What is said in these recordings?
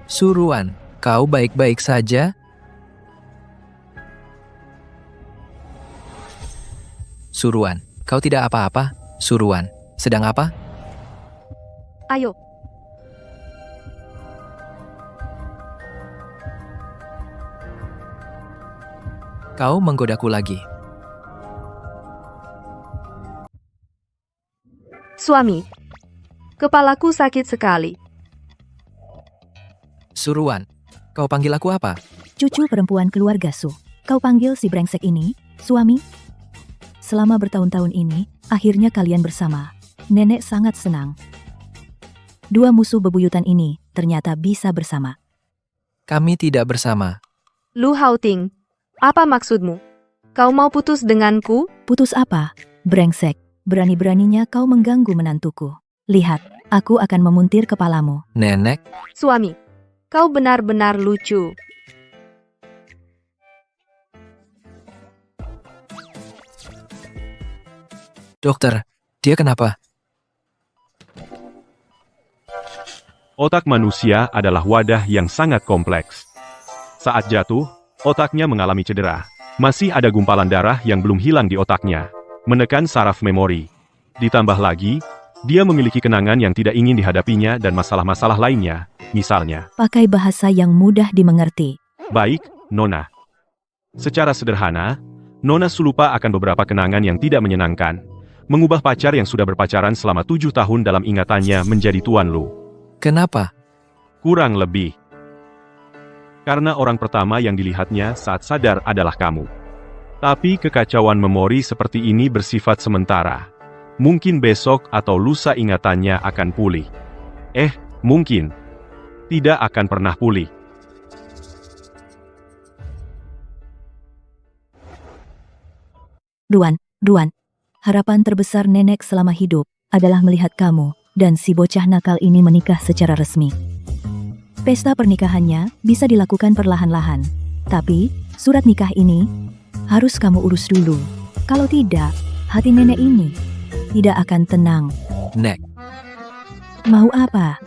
Suruan, kau baik-baik saja? Suruan, kau tidak apa-apa? Suruan, sedang apa? Ayo, Kau menggodaku lagi. suami. Kepalaku sakit sekali. Suruan, kau panggil aku apa? Cucu perempuan keluarga Su. Kau panggil si brengsek ini, suami? Selama bertahun-tahun ini, akhirnya kalian bersama. Nenek sangat senang. Dua musuh bebuyutan ini ternyata bisa bersama. Kami tidak bersama. Lu Hauting, apa maksudmu? Kau mau putus denganku? Putus apa? Brengsek, berani-beraninya kau mengganggu menantuku. Lihat, aku akan memuntir kepalamu. Nenek, Suami, kau benar-benar lucu. dokter, dia kenapa? Otak manusia adalah wadah yang sangat kompleks. Saat jatuh, otaknya mengalami cedera. Masih ada gumpalan darah yang belum hilang di otaknya, menekan saraf memori. Ditambah lagi, dia memiliki kenangan yang tidak ingin dihadapinya dan masalah-masalah lainnya, misalnya. Pakai bahasa yang mudah dimengerti. Baik, Nona. Secara sederhana, Nona lupa akan beberapa kenangan yang tidak menyenangkan. Mengubah pacar yang sudah berpacaran selama 7 tahun dalam ingatannya menjadi Tuan Lu. Kenapa? Kurang lebih. Karena orang pertama yang dilihatnya saat sadar adalah kamu. Tapi kekacauan memori seperti ini bersifat sementara. Mungkin besok atau lusa ingatannya akan pulih. Mungkin. Tidak akan pernah pulih. Ruan, harapan terbesar nenek selama hidup adalah melihat kamu dan si bocah nakal ini menikah secara resmi. Pesta pernikahannya bisa dilakukan perlahan-lahan, tapi surat nikah ini harus kamu urus dulu. Kalau tidak, hati nenek ini tidak akan tenang. Nek, Mau apa?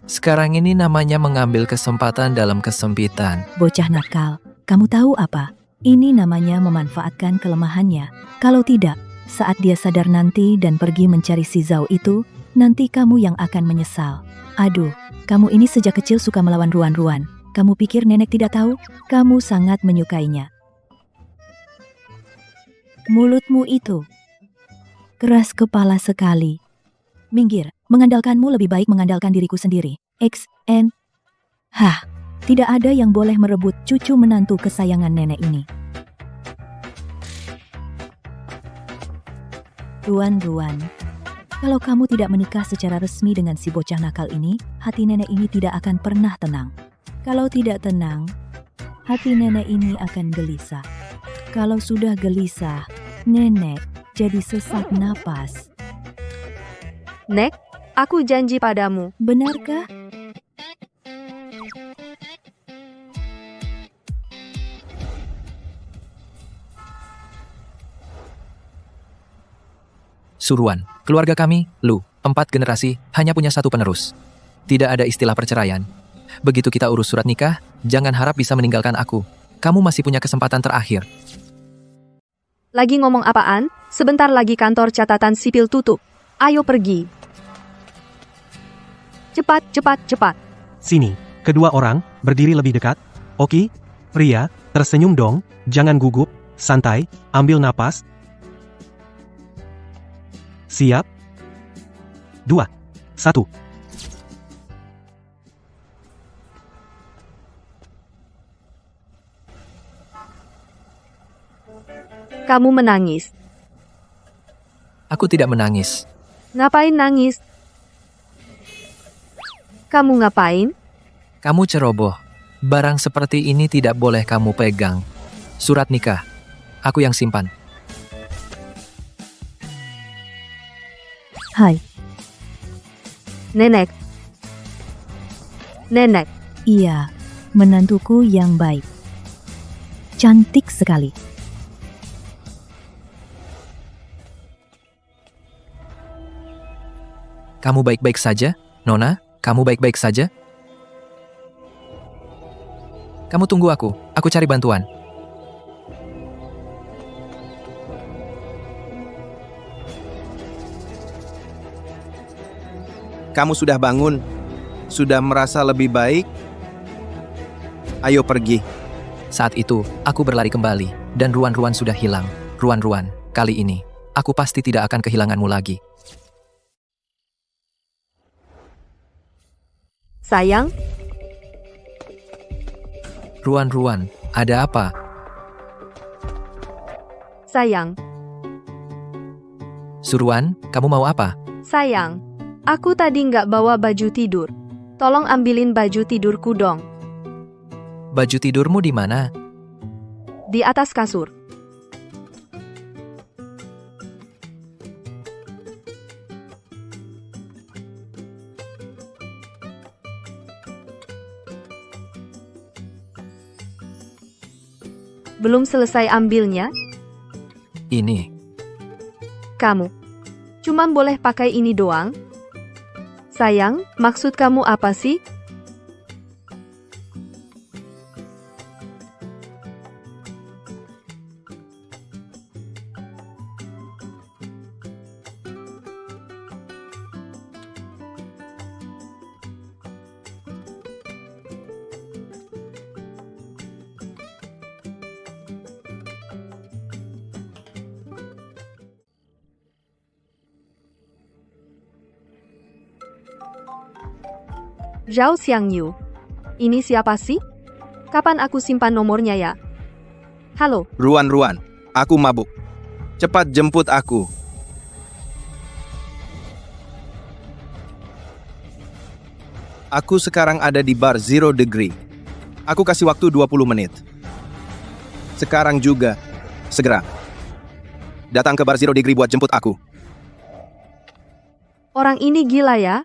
sekarang ini namanya mengambil kesempatan dalam kesempitan. Bocah nakal, kamu tahu apa? Ini namanya memanfaatkan kelemahannya. Kalau tidak, saat dia sadar nanti dan pergi mencari si Zhao itu, nanti kamu yang akan menyesal. Aduh, kamu ini sejak kecil suka melawan Ruan-Ruan. Kamu pikir nenek tidak tahu? Kamu sangat menyukainya. Mulutmu itu keras kepala sekali. Minggir, mengandalkanmu lebih baik mengandalkan diriku sendiri. Tidak ada yang boleh merebut cucu menantu kesayangan nenek ini. Ruan-Ruan, kalau kamu tidak menikah secara resmi dengan si bocah nakal ini, hati nenek ini tidak akan pernah tenang. Kalau tidak tenang, hati nenek ini akan gelisah. Kalau sudah gelisah, nenek jadi sesak napas. Nek, aku janji padamu. Benarkah? Suruan, keluarga kami, Lu, 4 generasi, hanya punya satu penerus. Tidak ada istilah perceraian. Begitu kita urus surat nikah, jangan harap bisa meninggalkan aku. Kamu masih punya kesempatan terakhir. Lagi ngomong apaan? Sebentar lagi kantor catatan sipil tutup. Ayo pergi. Cepat, cepat, cepat. Sini, kedua orang, berdiri lebih dekat. Oke, pria, tersenyum dong, jangan gugup, santai, ambil napas. Siap? 2, 1. Kamu menangis. Aku tidak menangis. Ngapain nangis? Kamu ngapain? Kamu ceroboh. Barang seperti ini tidak boleh kamu pegang. Surat nikah. Aku yang simpan. Hai, Nenek. Nenek, iya, menantuku yang baik. Cantik sekali. Kamu baik-baik saja, Nona? Kamu baik-baik saja? Kamu tunggu aku cari bantuan. Kamu sudah bangun? Sudah merasa lebih baik? Ayo pergi. Saat itu, aku berlari kembali, dan Ruan-Ruan sudah hilang. Ruan-Ruan, kali ini, aku pasti tidak akan kehilanganmu lagi. Sayang, Ruan-Ruan, ada apa? sayang, Suruan, kamu mau apa? sayang. Aku tadi nggak bawa baju tidur. Tolong ambilin baju tidurku dong. Baju tidurmu di mana? Di atas kasur. Belum selesai ambilnya, Ini. kamu. Cuma boleh pakai ini doang? Sayang, maksud kamu apa sih? Zhao Xiangyu. Ini siapa sih? Kapan aku simpan nomornya ya? Halo, Ruan-Ruan, aku mabuk. Cepat jemput aku. Aku sekarang ada di bar Zero Degree. Aku kasih waktu 20 menit. Sekarang juga. Segera. Datang ke bar Zero Degree buat jemput aku. orang ini gila ya?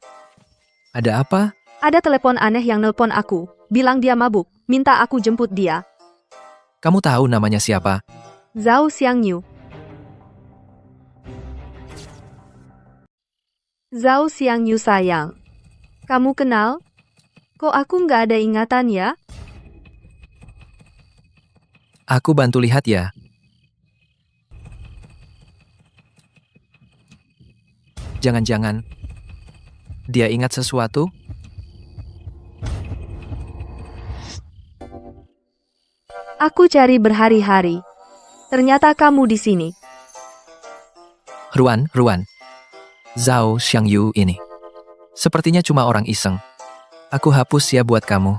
Ada apa? Ada telepon aneh yang nelpon aku. Bilang dia mabuk, minta aku jemput dia. Kamu tahu namanya siapa? Zhao Xiangyu. Zhao Xiangyu sayang. Kamu kenal? Kok aku nggak ada ingatan ya? Aku bantu lihat ya. Jangan-jangan dia ingat sesuatu? Aku cari berhari-hari. Ternyata kamu di sini. Ruan, Zhao Xiangyu ini. Sepertinya cuma orang iseng. Aku hapus ya buat kamu.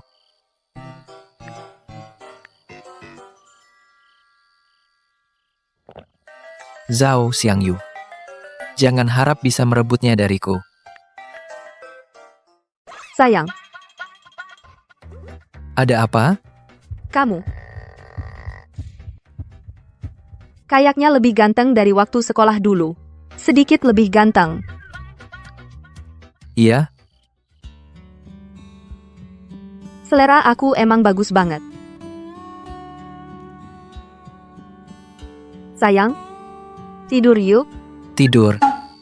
Zhao Xiangyu. Jangan harap bisa merebutnya dariku. Sayang, Ada apa? kamu. Kayaknya lebih ganteng dari waktu sekolah dulu. Sedikit lebih ganteng. Iya, Selera aku emang bagus banget. Sayang, tidur yuk. tidur.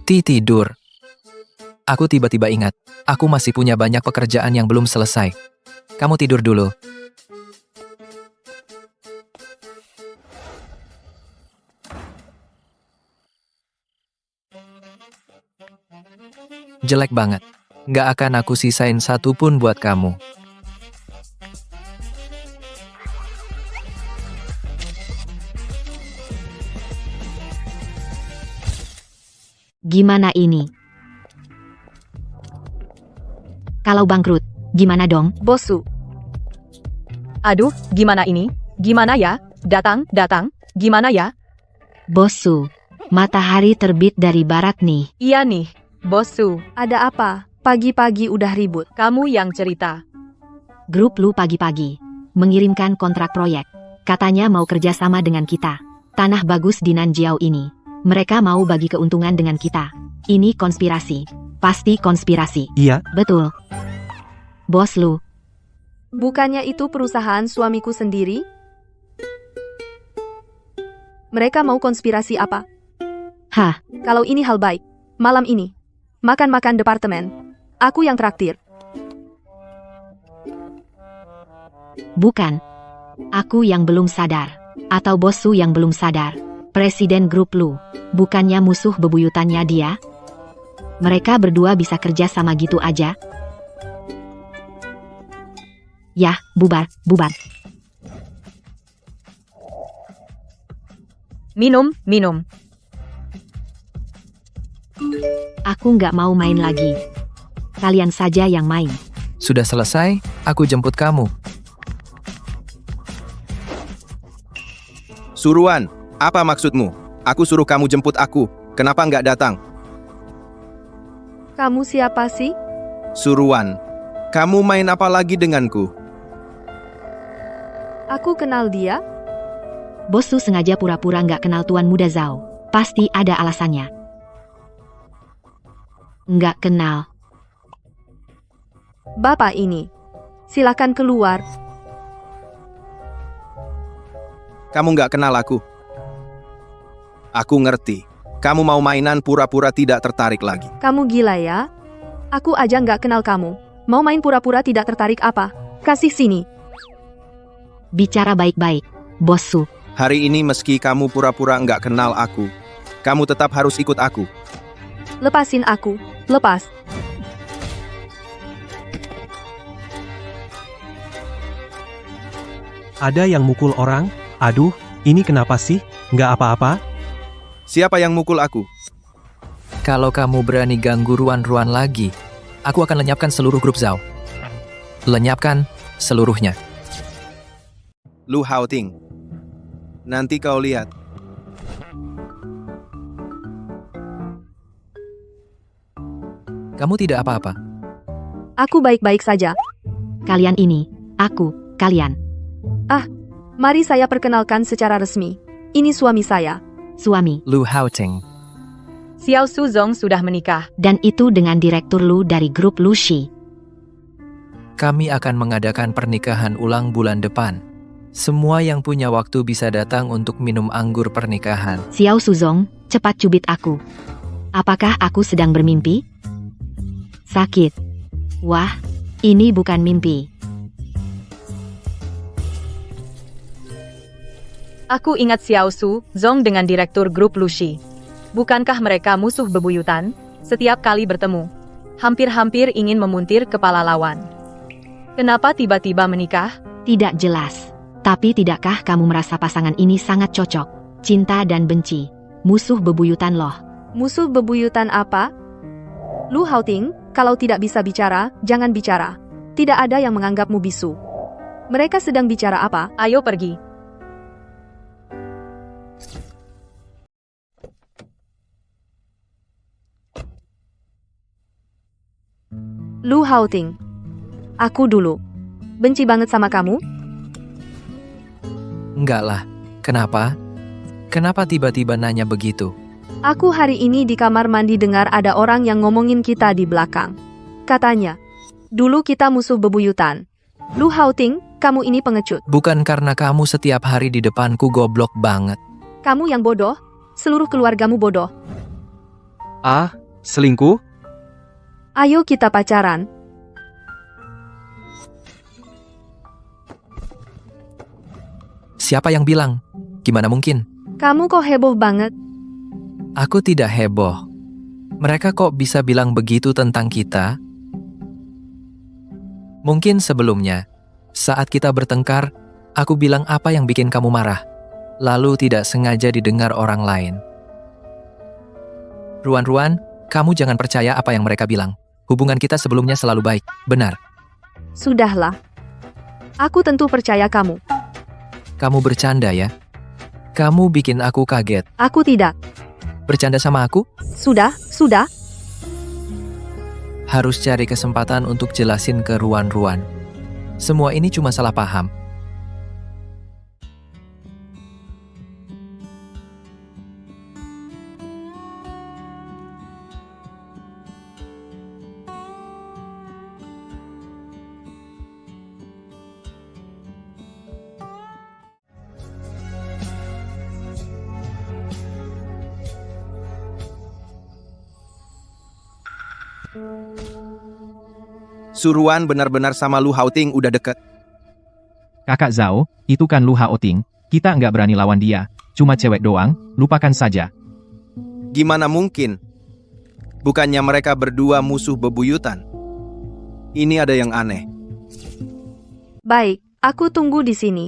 Tidur. Aku tiba-tiba ingat, aku masih punya banyak pekerjaan yang belum selesai. Kamu tidur dulu. Jelek banget. Nggak akan aku sisain satu pun buat kamu. Gimana ini? Kalau bangkrut, gimana dong? Bosu. Aduh, gimana ini? Gimana ya? Datang, gimana ya? Bosu, matahari terbit dari barat nih. Iya nih, bossu, Ada apa? Pagi-pagi udah ribut. kamu yang cerita. Grup lu pagi-pagi mengirimkan kontrak proyek. Katanya mau kerja sama dengan kita. Tanah bagus di Nanjiao ini. Mereka mau bagi keuntungan dengan kita. Ini konspirasi. Pasti konspirasi. Iya, Betul. Bos lu, Bukannya itu perusahaan suamiku sendiri? Mereka mau konspirasi apa? hah, Kalau ini hal baik. Malam ini. Makan-makan departemen. Aku yang traktir. bukan. Aku yang belum sadar. Atau Bos Su yang belum sadar. Presiden grup Lu. Bukannya musuh bebuyutannya dia? Mereka berdua bisa kerja sama gitu aja? Yah, bubar, bubar. Minum, minum. Aku nggak mau main lagi. Kalian saja yang main. Sudah selesai, aku jemput kamu. Suruhan, apa maksudmu? Aku suruh kamu jemput aku. Kenapa nggak datang? Kamu siapa sih? Suruhan, kamu main apa lagi denganku? Aku kenal dia. Bos Su sengaja pura-pura nggak kenal Tuan Muda Zhao. Pasti ada alasannya. Nggak kenal. Bapak ini. Silakan keluar. Kamu nggak kenal aku. Aku ngerti. Kamu mau mainan pura-pura tidak tertarik lagi. Kamu gila ya? Aku aja nggak kenal kamu. Mau main pura-pura tidak tertarik apa? Kasih sini. Bicara baik-baik, Bos Su. Hari ini meski kamu pura-pura nggak kenal aku, kamu tetap harus ikut aku. Lepasin aku. Lepas. Ada yang mukul orang? Aduh, ini kenapa sih? Nggak apa-apa? Siapa yang mukul aku? Kalau kamu berani ganggu Ruan-Ruan lagi, aku akan lenyapkan seluruh grup Zhao. Lenyapkan seluruhnya. Lu Haoting. Nanti kau lihat. Kamu tidak apa-apa. Aku baik-baik saja. Kalian ini, aku, kalian. Mari saya perkenalkan secara resmi. Ini suami saya. Suami. Lu Haoting. Xiao Suzong sudah menikah. Dan itu dengan direktur Lu dari grup Lu Shi. Kami akan mengadakan pernikahan ulang bulan depan. Semua yang punya waktu bisa datang untuk minum anggur pernikahan. Xiao Suzong, cepat cubit aku. Apakah aku sedang bermimpi? Sakit. Wah, ini bukan mimpi. Aku ingat Xiao Suzong dengan direktur grup Lushi. Bukankah mereka musuh bebuyutan? Setiap kali bertemu, hampir-hampir ingin memuntir kepala lawan. Kenapa tiba-tiba menikah? Tidak jelas. Tapi tidakkah kamu merasa pasangan ini sangat cocok? Cinta dan benci. Musuh bebuyutan loh. Musuh bebuyutan apa? Lu Haoting, kalau tidak bisa bicara, jangan bicara. Tidak ada yang menganggapmu bisu. Mereka sedang bicara apa? Ayo pergi. Lu Haoting. Aku dulu. Benci banget sama kamu? Enggak lah. Kenapa? Kenapa tiba-tiba nanya begitu? Aku hari ini di kamar mandi dengar ada orang yang ngomongin kita di belakang. Katanya, dulu kita musuh bebuyutan. Lu Haoting, kamu ini pengecut. Bukan karena kamu setiap hari di depanku goblok banget. Kamu yang bodoh, seluruh keluargamu bodoh. Ah, selingkuh? Ayo kita pacaran. Siapa yang bilang? Gimana mungkin? Kamu kok heboh banget? Aku tidak heboh. Mereka kok bisa bilang begitu tentang kita? Mungkin sebelumnya, saat kita bertengkar, aku bilang apa yang bikin kamu marah, lalu tidak sengaja didengar orang lain. Ruan-Ruan, kamu jangan percaya apa yang mereka bilang. Hubungan kita sebelumnya selalu baik, benar. Sudahlah. Aku tentu percaya kamu. Kamu bercanda ya? Kamu bikin aku kaget. Aku tidak. Bercanda sama aku? Sudah. Harus cari kesempatan untuk jelasin ke Ruan-Ruan. Semua ini cuma salah paham. Suruhan benar-benar sama Lu Haoting udah deket. Kakak Zhao, itu kan Lu Haoting. Kita nggak berani lawan dia. Cuma cewek doang, lupakan saja. Gimana mungkin? Bukannya mereka berdua musuh bebuyutan? Ini ada yang aneh. Baik, aku tunggu di sini.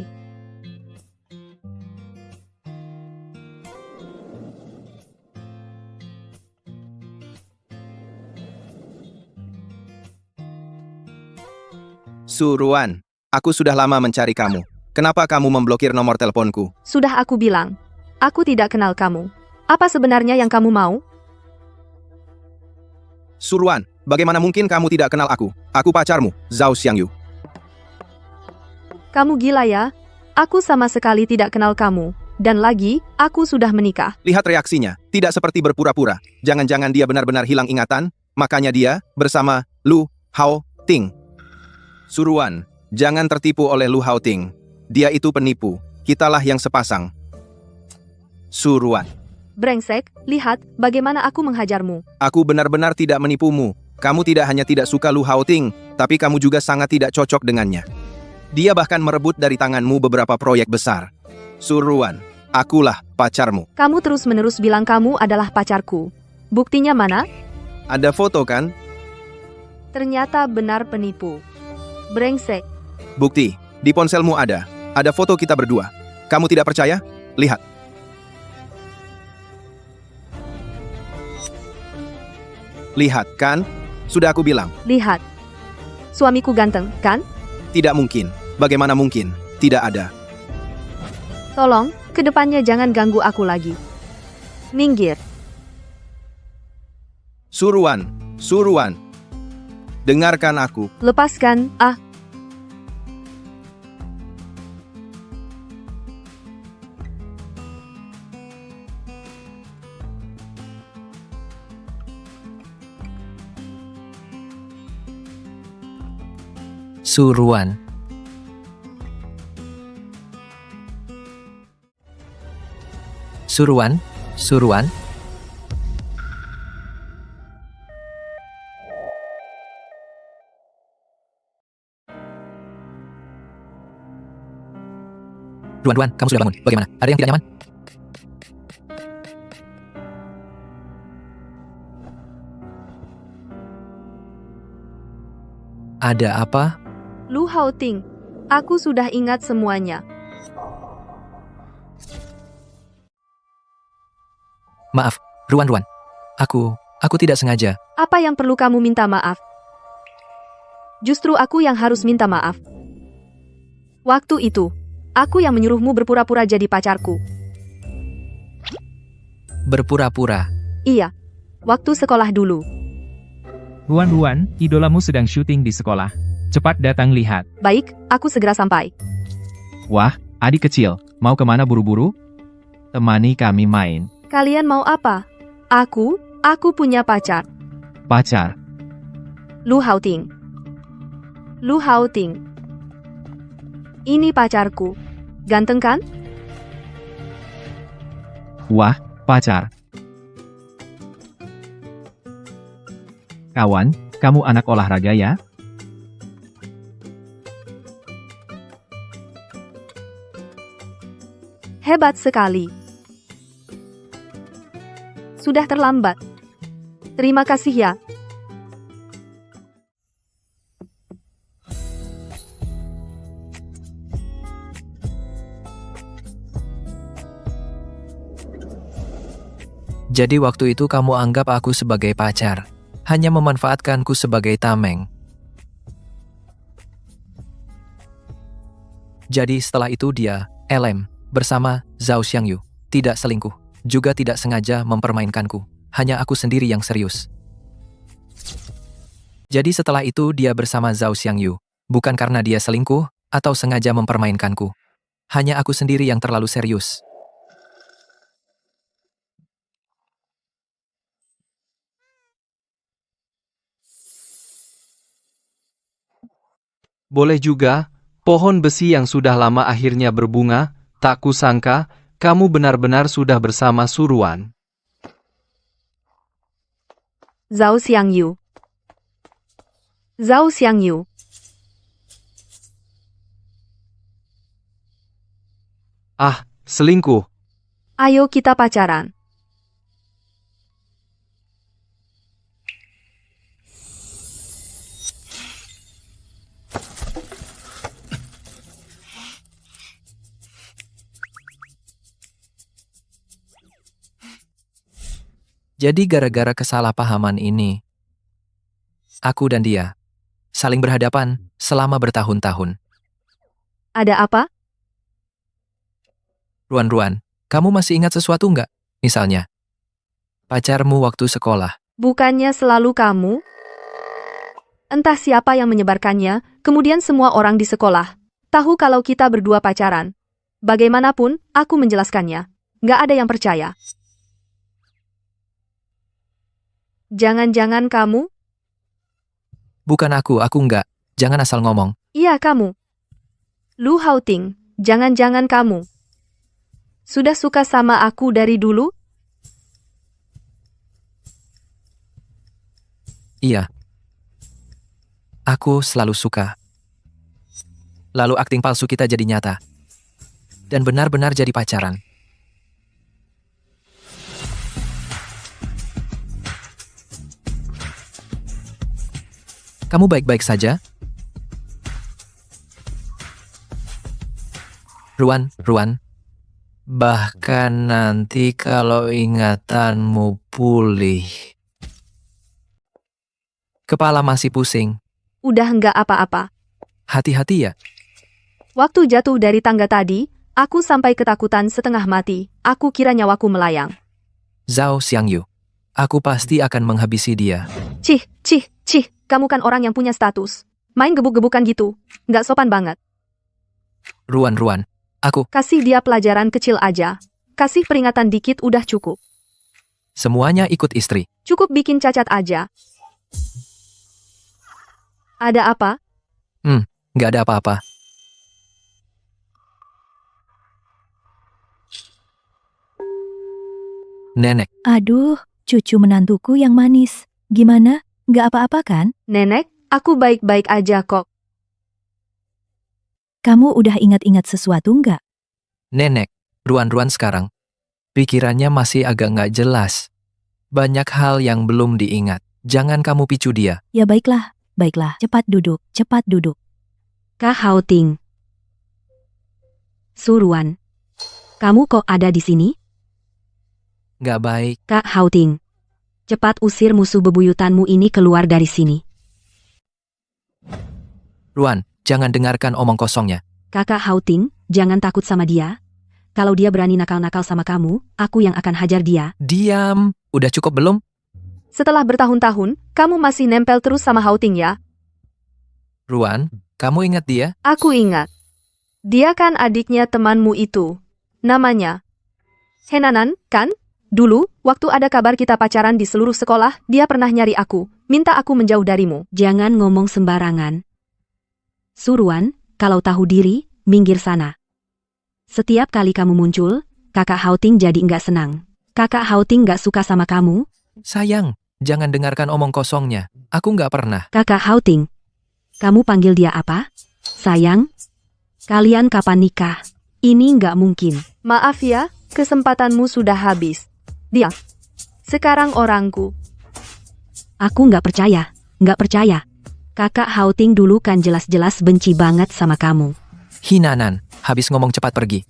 Suruan, aku sudah lama mencari kamu. Kenapa kamu memblokir nomor teleponku? Sudah aku bilang, aku tidak kenal kamu. Apa sebenarnya yang kamu mau? Suruan, bagaimana mungkin kamu tidak kenal aku? Aku pacarmu, Zhao Xiangyu. Kamu gila ya? Aku sama sekali tidak kenal kamu. Dan lagi, aku sudah menikah. Lihat reaksinya, tidak seperti berpura-pura. Jangan-jangan dia benar-benar hilang ingatan, makanya dia bersama Lu Haoting. Suruan, jangan tertipu oleh Lu Haoting. Dia itu penipu, kitalah yang sepasang. Suruan, Brengsek, lihat bagaimana aku menghajarmu. aku benar-benar tidak menipumu. Kamu tidak hanya tidak suka Lu Haoting, tapi kamu juga sangat tidak cocok dengannya. Dia bahkan merebut dari tanganmu beberapa proyek besar. Suruan, akulah pacarmu. Kamu terus-menerus bilang kamu adalah pacarku. Buktinya mana? Ada foto kan? Ternyata benar penipu. Brengsek. Bukti, di ponselmu ada. Ada foto kita berdua. Kamu tidak percaya? Lihat. Lihat, kan? Sudah aku bilang. Lihat. Suamiku ganteng, kan? Tidak mungkin. Bagaimana mungkin? Tidak ada. Tolong, kedepannya jangan ganggu aku lagi. Minggir. Suruan, Suruan. Dengarkan aku. Lepaskan, Suruan. Suruan, Suruan. Duan, kamu sudah bangun. Bagaimana? Ada yang tidak nyaman? Ada apa? Lu Haoting. Aku sudah ingat semuanya. Maaf, Ruan. Aku tidak sengaja. Apa yang perlu kamu minta maaf? Justru aku yang harus minta maaf. Waktu itu, aku yang menyuruhmu berpura-pura jadi pacarku. Berpura-pura. Iya, waktu sekolah dulu. Ruan, idolamu sedang syuting di sekolah. Cepat datang lihat. Baik, aku segera sampai. Wah, adik kecil, mau kemana buru-buru? Temani kami main. Kalian mau apa? Aku punya pacar. Pacar. Lu Haoting. Lu Haoting. Ini pacarku. Ganteng kan? Wah, pacar. Kawan, kamu anak olahraga ya? Hebat sekali. Sudah terlambat. Terima kasih ya. Jadi waktu itu kamu anggap aku sebagai pacar. Hanya memanfaatkanku sebagai tameng. Jadi setelah itu dia, LM, bersama Zhao Xiangyu, tidak selingkuh, juga tidak sengaja mempermainkanku. Hanya aku sendiri yang serius. Jadi setelah itu dia bersama Zhao Xiangyu, bukan karena dia selingkuh atau sengaja mempermainkanku. Hanya aku sendiri yang terlalu serius. Boleh juga, pohon besi yang sudah lama akhirnya berbunga, tak kusangka, kamu benar-benar sudah bersama Suruan. Zhao Xiangyu. Zhao Xiangyu. Ah, selingkuh. Ayo kita pacaran. Jadi gara-gara kesalahpahaman ini, aku dan dia saling berhadapan selama bertahun-tahun. Ada apa? Ruan-Ruan, kamu masih ingat sesuatu nggak? Misalnya, pacarmu waktu sekolah. Bukannya selalu kamu? Entah siapa yang menyebarkannya, kemudian semua orang di sekolah tahu kalau kita berdua pacaran. Bagaimanapun, aku menjelaskannya. Nggak ada yang percaya. Jangan-jangan kamu? Bukan aku nggak. Jangan asal ngomong. Iya kamu. Lu Haoting, jangan-jangan kamu. Sudah suka sama aku dari dulu? Iya. Aku selalu suka. Lalu akting palsu kita jadi nyata. Dan benar-benar jadi pacaran. Kamu baik-baik saja? Ruan. Bahkan nanti kalau ingatanmu pulih. Kepala masih pusing. Udah nggak apa-apa. Hati-hati ya. Waktu jatuh dari tangga tadi, aku sampai ketakutan setengah mati. Aku kira nyawaku melayang. Zhao Xiangyu. Aku pasti akan menghabisi dia. Cih, kamu kan orang yang punya status. Main gebuk-gebukan gitu. Nggak sopan banget. Ruan. Aku. Kasih dia pelajaran kecil aja. Kasih peringatan dikit udah cukup. Semuanya ikut istri. Cukup bikin cacat aja. Ada apa? Nggak ada apa-apa. Nenek. Aduh, cucu menantuku yang manis. Gimana? Nggak apa-apa kan? Nenek, aku baik-baik aja kok. Kamu udah ingat-ingat sesuatu nggak? Nenek. Ruan sekarang. Pikirannya masih agak nggak jelas. Banyak hal yang belum diingat. Jangan kamu picu dia. Ya baiklah. Cepat duduk. Kak Haoting. Suruan. Kamu kok ada di sini? Nggak baik. Kak Haoting. Cepat usir musuh bebuyutanmu ini keluar dari sini. Ruan, jangan dengarkan omong kosongnya. Kakak Haoting, jangan takut sama dia. Kalau dia berani nakal-nakal sama kamu, aku yang akan hajar dia. Diam. Udah cukup belum? Setelah bertahun-tahun, kamu masih nempel terus sama Haoting ya? Ruan, kamu ingat dia? Aku ingat. Dia kan adiknya temanmu itu. Namanya Henanan, kan? Dulu, waktu ada kabar kita pacaran di seluruh sekolah, dia pernah nyari aku, minta aku menjauh darimu. Jangan ngomong sembarangan. Suruan, kalau tahu diri, minggir sana. Setiap kali kamu muncul, kakak Haoting jadi nggak senang. Kakak Haoting nggak suka sama kamu. Sayang, jangan dengarkan omong kosongnya. Aku nggak pernah. Kakak Haoting, kamu panggil dia apa? Sayang, kalian kapan nikah? Ini nggak mungkin. Maaf ya, kesempatanmu sudah habis. Dia. Sekarang orangku. Aku nggak percaya. Kakak Haoting dulu kan jelas-jelas benci banget sama kamu. Hinanan, habis ngomong cepat pergi.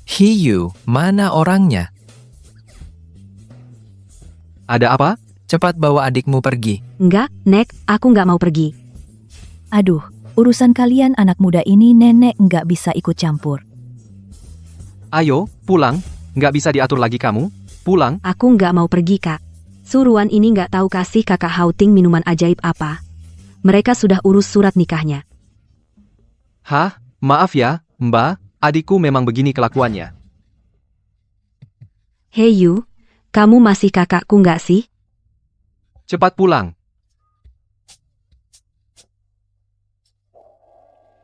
Hiyu, mana orangnya? Ada apa? Cepat bawa adikmu pergi. Enggak, Nek, aku nggak mau pergi. Aduh, urusan kalian anak muda ini nenek nggak bisa ikut campur. Ayo, pulang. Nggak bisa diatur lagi kamu. Pulang. Aku nggak mau pergi, Kak. Suruan ini nggak tahu kasih kakak Haoting minuman ajaib apa. Mereka sudah urus surat nikahnya. Hah? Maaf ya, Mbak. Adikku memang begini kelakuannya. Hey Yu, kamu masih kakakku nggak sih? Cepat pulang.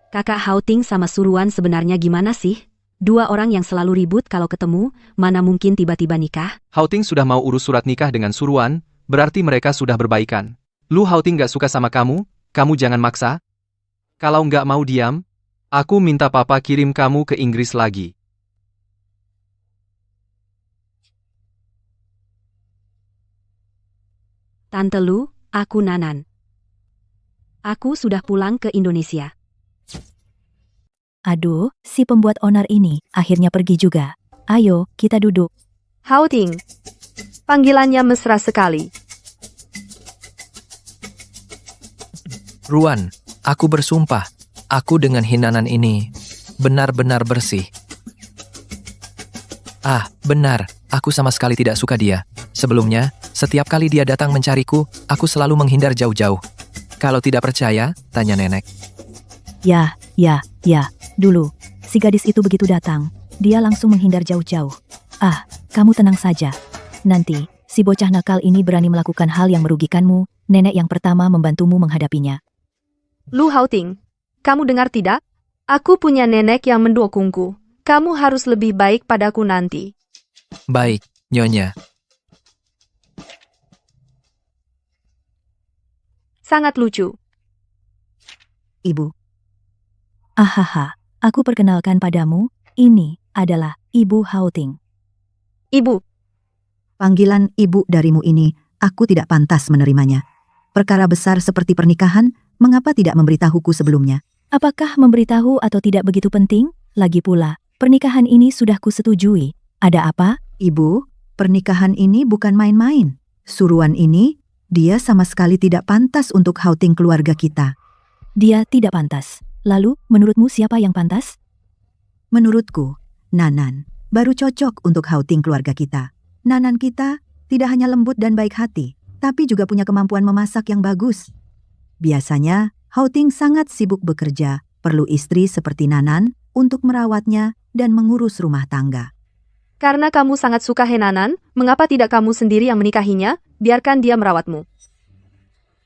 Kakak Haoting sama Suruan sebenarnya gimana sih? Dua orang yang selalu ribut kalau ketemu, mana mungkin tiba-tiba nikah? Haoting sudah mau urus surat nikah dengan Suruan, berarti mereka sudah berbaikan. Lu Haoting nggak suka sama kamu jangan maksa. Kalau nggak mau diam, aku minta papa kirim kamu ke Inggris lagi. Tante Lu, aku Nanan. Aku sudah pulang ke Indonesia. Aduh, si pembuat onar ini akhirnya pergi juga. Ayo, kita duduk. Hao Ting. Panggilannya mesra sekali. Ruan, aku bersumpah, aku dengan Hinanan ini benar-benar bersih. Ah, benar, aku sama sekali tidak suka dia. Sebelumnya, setiap kali dia datang mencariku, aku selalu menghindar jauh-jauh. Kalau tidak percaya, tanya nenek. Ya. Dulu, si gadis itu begitu datang, dia langsung menghindar jauh-jauh. Ah, kamu tenang saja. Nanti, si bocah nakal ini berani melakukan hal yang merugikanmu, nenek yang pertama membantumu menghadapinya. Lu Hao Ting, kamu dengar tidak? Aku punya nenek yang mendukungku. Kamu harus lebih baik padaku nanti. Baik, Nyonya. Sangat lucu. Ibu. Ahaha, aku perkenalkan padamu, ini adalah Ibu Hao Ting. Ibu, Panggilan ibu darimu ini, aku tidak pantas menerimanya. Perkara besar seperti pernikahan, mengapa tidak memberitahuku sebelumnya? Apakah memberitahu atau tidak begitu penting? Lagi pula, pernikahan ini sudah kusetujui. Ada apa? Ibu, pernikahan ini bukan main-main. Suruhan ini, dia sama sekali tidak pantas untuk Hao Ting keluarga kita. Dia tidak pantas. Lalu, menurutmu siapa yang pantas? Menurutku, Nanan baru cocok untuk Hao Ting keluarga kita. Nanan kita tidak hanya lembut dan baik hati, tapi juga punya kemampuan memasak yang bagus. Biasanya, Hao Ting sangat sibuk bekerja, perlu istri seperti Nanan untuk merawatnya dan mengurus rumah tangga. karena kamu sangat suka Henanan, mengapa tidak kamu sendiri yang menikahinya? Biarkan dia merawatmu.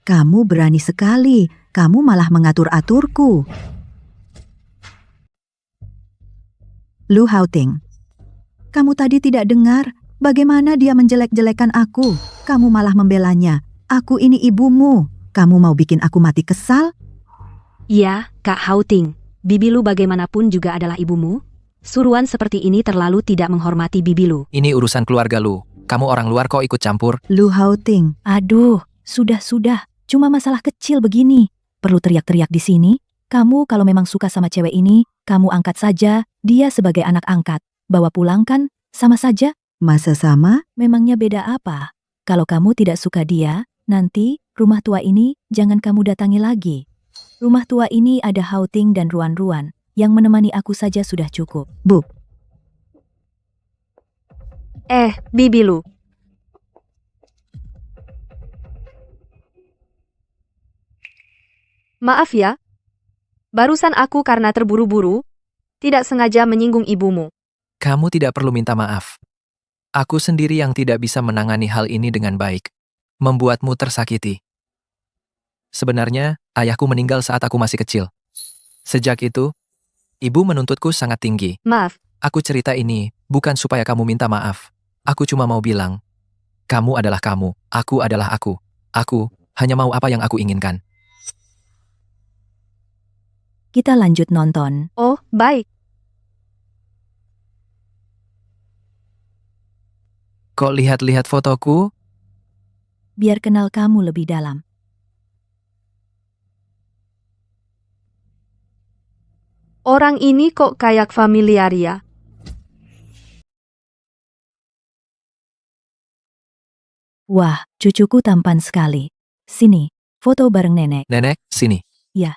Kamu berani sekali, kamu malah mengatur-aturku. Lu Hao Ting, kamu tadi tidak dengar bagaimana dia menjelek-jelekan aku. Kamu malah membelanya. Aku ini ibumu. Kamu mau bikin aku mati kesal? Iya, Kak Hao Ting. Bibi Lu bagaimanapun juga adalah ibumu. Suruhan seperti ini terlalu tidak menghormati Bibi Lu. Ini urusan keluarga lu. Kamu orang luar kok ikut campur? Lu Hao Ting, Aduh, sudah. Cuma masalah kecil begini. Perlu teriak-teriak di sini? Kamu kalau memang suka sama cewek ini, kamu angkat saja. Dia sebagai anak angkat. Bawa pulang kan? Sama saja. masa sama? Memangnya beda apa? Kalau kamu tidak suka dia, nanti rumah tua ini jangan kamu datangi lagi. Rumah tua ini ada Hao Ting dan Ruan-Ruan. Yang menemani aku saja sudah cukup. Bu, Bibi Lu. Maaf ya. Barusan aku karena terburu-buru, tidak sengaja menyinggung ibumu. Kamu tidak perlu minta maaf. Aku sendiri yang tidak bisa menangani hal ini dengan baik. Membuatmu tersakiti. Sebenarnya, ayahku meninggal saat aku masih kecil. Sejak itu, ibu menuntutku sangat tinggi. Maaf, Aku cerita ini bukan supaya kamu minta maaf. Aku cuma mau bilang, kamu adalah kamu, aku adalah aku. Aku hanya mau apa yang aku inginkan. Kita lanjut nonton. oh baik. Kok lihat-lihat fotoku? Biar kenal kamu lebih dalam. Orang ini kok kayak familiar ya? Wah, cucuku tampan sekali. Sini, foto bareng nenek. Nenek, sini. Ya.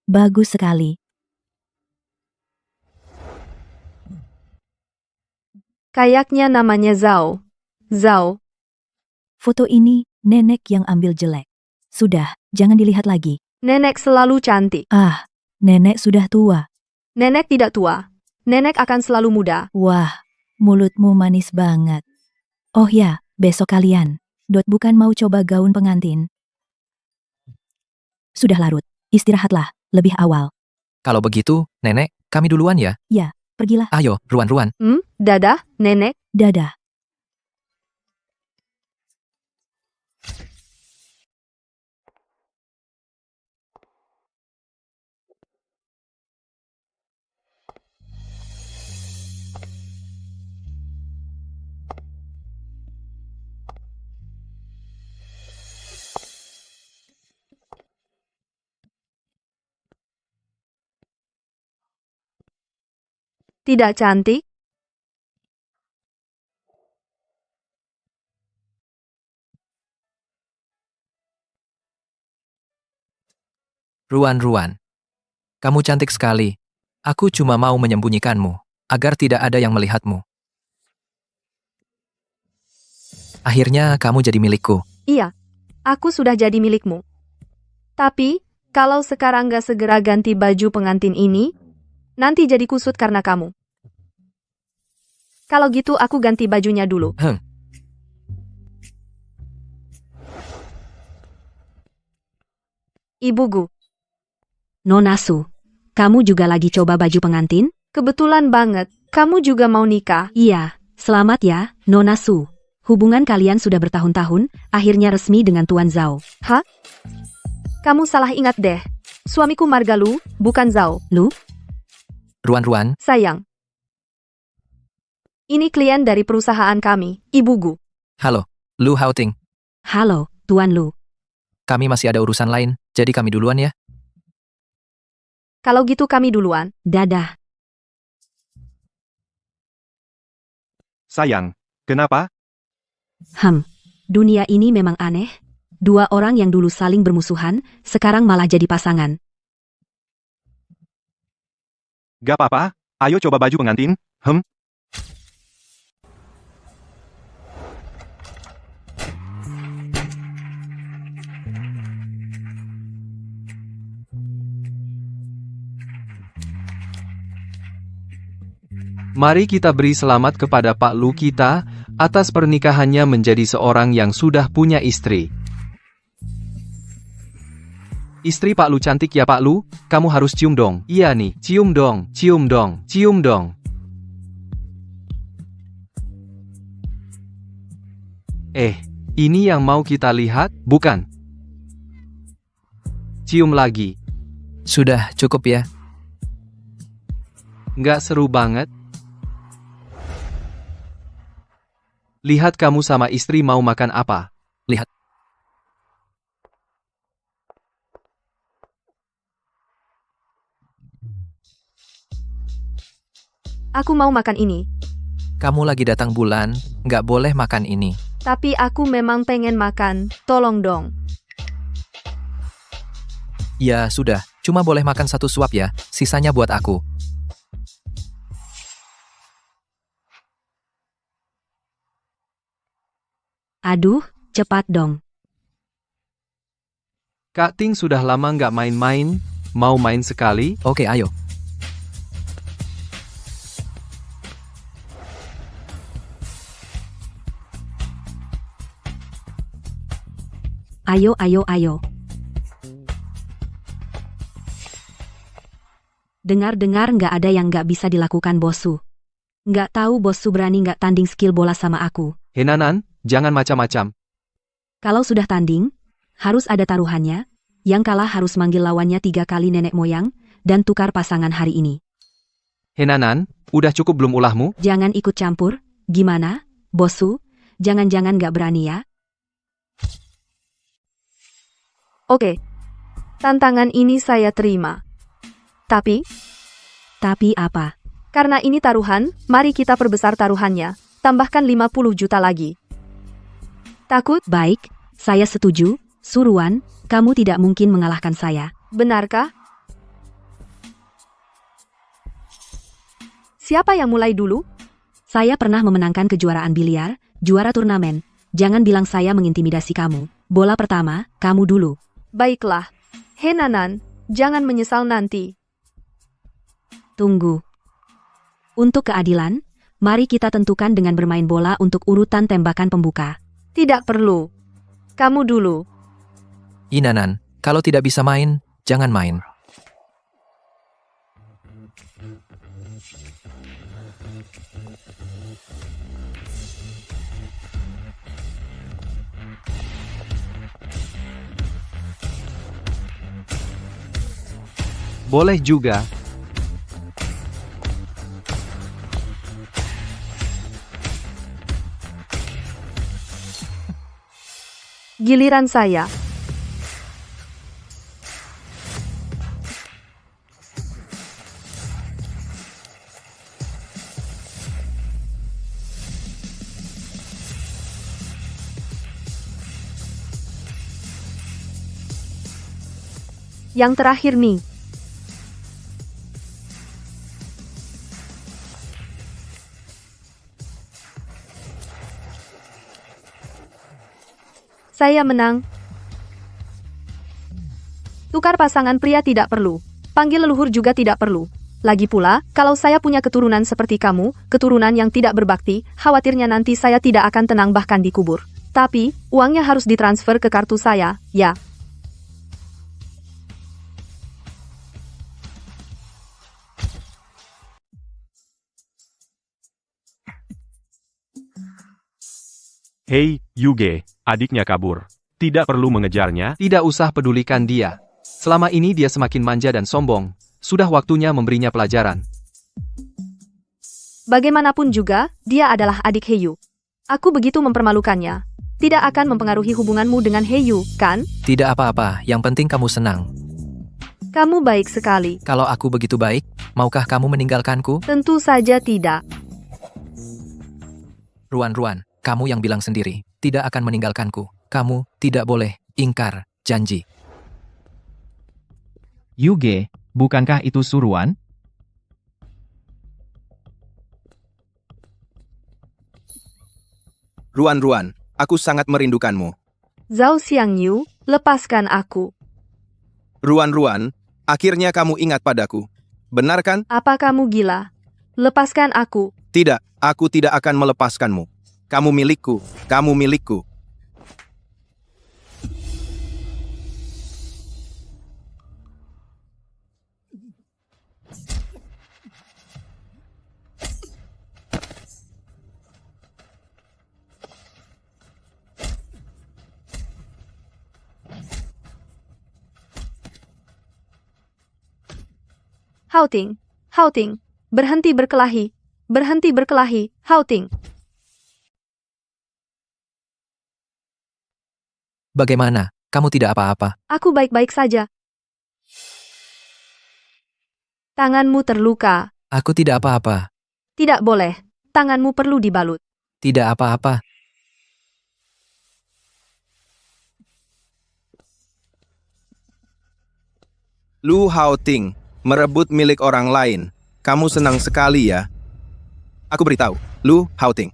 Bagus sekali. Kayaknya namanya Zhao. Zhao, Foto ini, nenek yang ambil jelek. Sudah, jangan dilihat lagi. nenek selalu cantik. Ah, nenek sudah tua. Nenek tidak tua. Nenek akan selalu muda. Wah, mulutmu manis banget. Oh ya, besok kalian. Bukan mau coba gaun pengantin. Sudah larut, istirahatlah, lebih awal. Kalau begitu, nenek, kami duluan ya. Pergilah, Ayo, Ruan-Ruan. Dadah, nenek. dadah. Tidak cantik? Ruan-Ruan. Kamu cantik sekali. Aku cuma mau menyembunyikanmu, agar tidak ada yang melihatmu. Akhirnya kamu jadi milikku. Iya, aku sudah jadi milikmu. Tapi, kalau sekarang gak segera ganti baju pengantin ini, nanti jadi kusut karena kamu. Kalau gitu aku ganti bajunya dulu. Ibuku. Nona Su, kamu juga lagi coba baju pengantin? Kebetulan banget, kamu juga mau nikah. Iya, selamat ya, Nona Su. Hubungan kalian sudah bertahun-tahun, akhirnya resmi dengan Tuan Zhao. Hah? Kamu salah ingat deh. Suamiku Marga Lu, bukan Zhao. Lu? Ruan-Ruan, Sayang. Ini klien dari perusahaan kami, Ibugu. halo, Lu Haoting. Halo, Tuan Lu. Kami masih ada urusan lain, jadi kami duluan ya. Kalau gitu kami duluan. Dadah. Sayang, kenapa? Dunia ini memang aneh. Dua orang yang dulu saling bermusuhan, sekarang malah jadi pasangan. Gak apa-apa, ayo coba baju pengantin. Mari kita beri selamat kepada Pak Lu kita, atas pernikahannya menjadi seorang yang sudah punya istri. Istri Pak Lu cantik ya Pak Lu, kamu harus cium dong. Iya nih, cium dong, cium dong, cium dong. Ini yang mau kita lihat, bukan? Cium lagi. Sudah cukup ya. Nggak seru banget? Lihat kamu sama istri mau makan apa? Lihat. Aku mau makan ini. Kamu lagi datang bulan, nggak boleh makan ini. Tapi aku memang pengen makan, tolong dong. Ya sudah, cuma boleh makan 1 suap ya, sisanya buat aku. Aduh, cepat dong. Kak Ting sudah lama nggak main-main, mau main sekali? Oke, ayo. Ayo, ayo, ayo. Dengar-dengar nggak ada yang nggak bisa dilakukan bossu. Nggak tahu bossu berani nggak tanding skill bola sama aku. Henanan, jangan macam-macam. Kalau sudah tanding, harus ada taruhannya. Yang kalah harus manggil lawannya 3 kali nenek moyang, dan tukar pasangan hari ini. Henanan, udah cukup belum ulahmu? Jangan ikut campur, gimana, bossu? Jangan-jangan nggak berani ya? Oke. Tantangan ini saya terima. Tapi apa? Karena ini taruhan, mari kita perbesar taruhannya. Tambahkan 50 juta lagi. Takut? Baik, saya setuju. Suruan, kamu tidak mungkin mengalahkan saya. Benarkah? Siapa yang mulai dulu? Saya pernah memenangkan kejuaraan biliar, juara turnamen. Jangan bilang saya mengintimidasi kamu. Bola pertama, kamu dulu. Baiklah. Henanan, jangan menyesal nanti. Tunggu. Untuk keadilan, mari kita tentukan dengan bermain bola untuk urutan tembakan pembuka. Tidak perlu. Kamu dulu. Inanan, kalau tidak bisa main, jangan main. Boleh juga. Giliran saya. Yang terakhir nih. Saya menang. Tukar pasangan pria tidak perlu. Panggil leluhur juga tidak perlu. Lagi pula, kalau saya punya keturunan seperti kamu, keturunan yang tidak berbakti, khawatirnya nanti saya tidak akan tenang bahkan dikubur. Tapi, uangnya harus ditransfer ke kartu saya, ya. Hei, Yuge, adiknya kabur. Tidak perlu mengejarnya. Tidak usah pedulikan dia. Selama ini dia semakin manja dan sombong. Sudah waktunya memberinya pelajaran. Bagaimanapun juga, dia adalah adik Heyu. Aku begitu mempermalukannya. Tidak akan mempengaruhi hubunganmu dengan Heyu, kan? Tidak apa-apa, yang penting kamu senang. Kamu baik sekali. Kalau aku begitu baik, maukah kamu meninggalkanku? Tentu saja tidak. Ruan, kamu yang bilang sendiri, tidak akan meninggalkanku. Kamu tidak boleh ingkar janji. Yuge, bukankah itu suruhan? Ruan, aku sangat merindukanmu. Zhao Xiangyu, lepaskan aku. Ruan, akhirnya kamu ingat padaku. Benar kan? Apa kamu gila? Lepaskan aku. Tidak, aku tidak akan melepaskanmu. Kamu milikku, kamu milikku. Hao Ting, berhenti berkelahi. Berhenti berkelahi, Hao Ting. Bagaimana? Kamu tidak apa-apa? Aku baik-baik saja. Tanganmu terluka. Aku tidak apa-apa. Tidak boleh. Tanganmu perlu dibalut. Tidak apa-apa. Lu Haoting, merebut milik orang lain. Kamu senang sekali ya? Aku beritahu, Lu Haoting,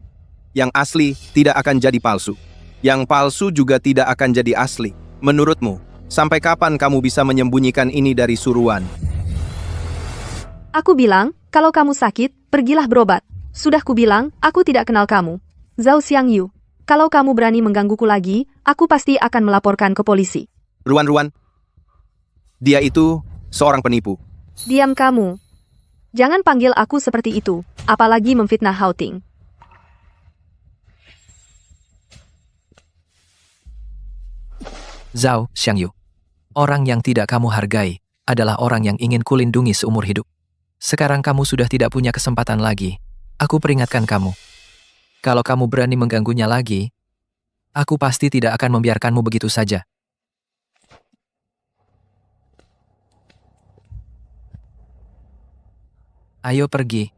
yang asli tidak akan jadi palsu. Yang palsu juga tidak akan jadi asli. Menurutmu, sampai kapan kamu bisa menyembunyikan ini dari Suruan? Aku bilang, kalau kamu sakit, pergilah berobat. Sudah kubilang, aku tidak kenal kamu. Zhao Xiangyu, kalau kamu berani menggangguku lagi, aku pasti akan melaporkan ke polisi. Ruan, dia itu seorang penipu. Diam kamu. Jangan panggil aku seperti itu, apalagi memfitnah Hao Ting. Zhao Xiangyu. Orang yang tidak kamu hargai adalah orang yang ingin kulindungi seumur hidup. Sekarang kamu sudah tidak punya kesempatan lagi. Aku peringatkan kamu. Kalau kamu berani mengganggunya lagi, aku pasti tidak akan membiarkanmu begitu saja. Ayo pergi.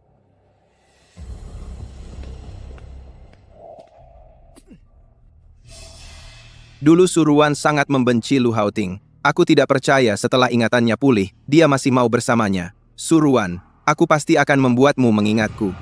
Dulu Suruan sangat membenci Lu Haoting. Aku tidak percaya setelah ingatannya pulih, dia masih mau bersamanya. Suruan, aku pasti akan membuatmu mengingatku.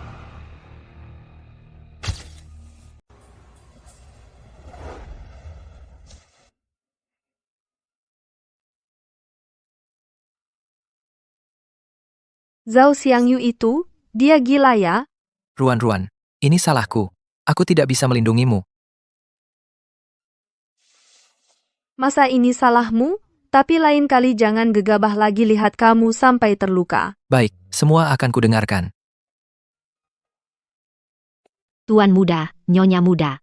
Zhao Xiangyu itu, dia gila ya? Ruan, ini salahku. Aku tidak bisa melindungimu. Masa ini salahmu? Tapi lain kali jangan gegabah lagi lihat kamu sampai terluka. Baik, semua akan kudengarkan. Tuan muda, Nyonya muda.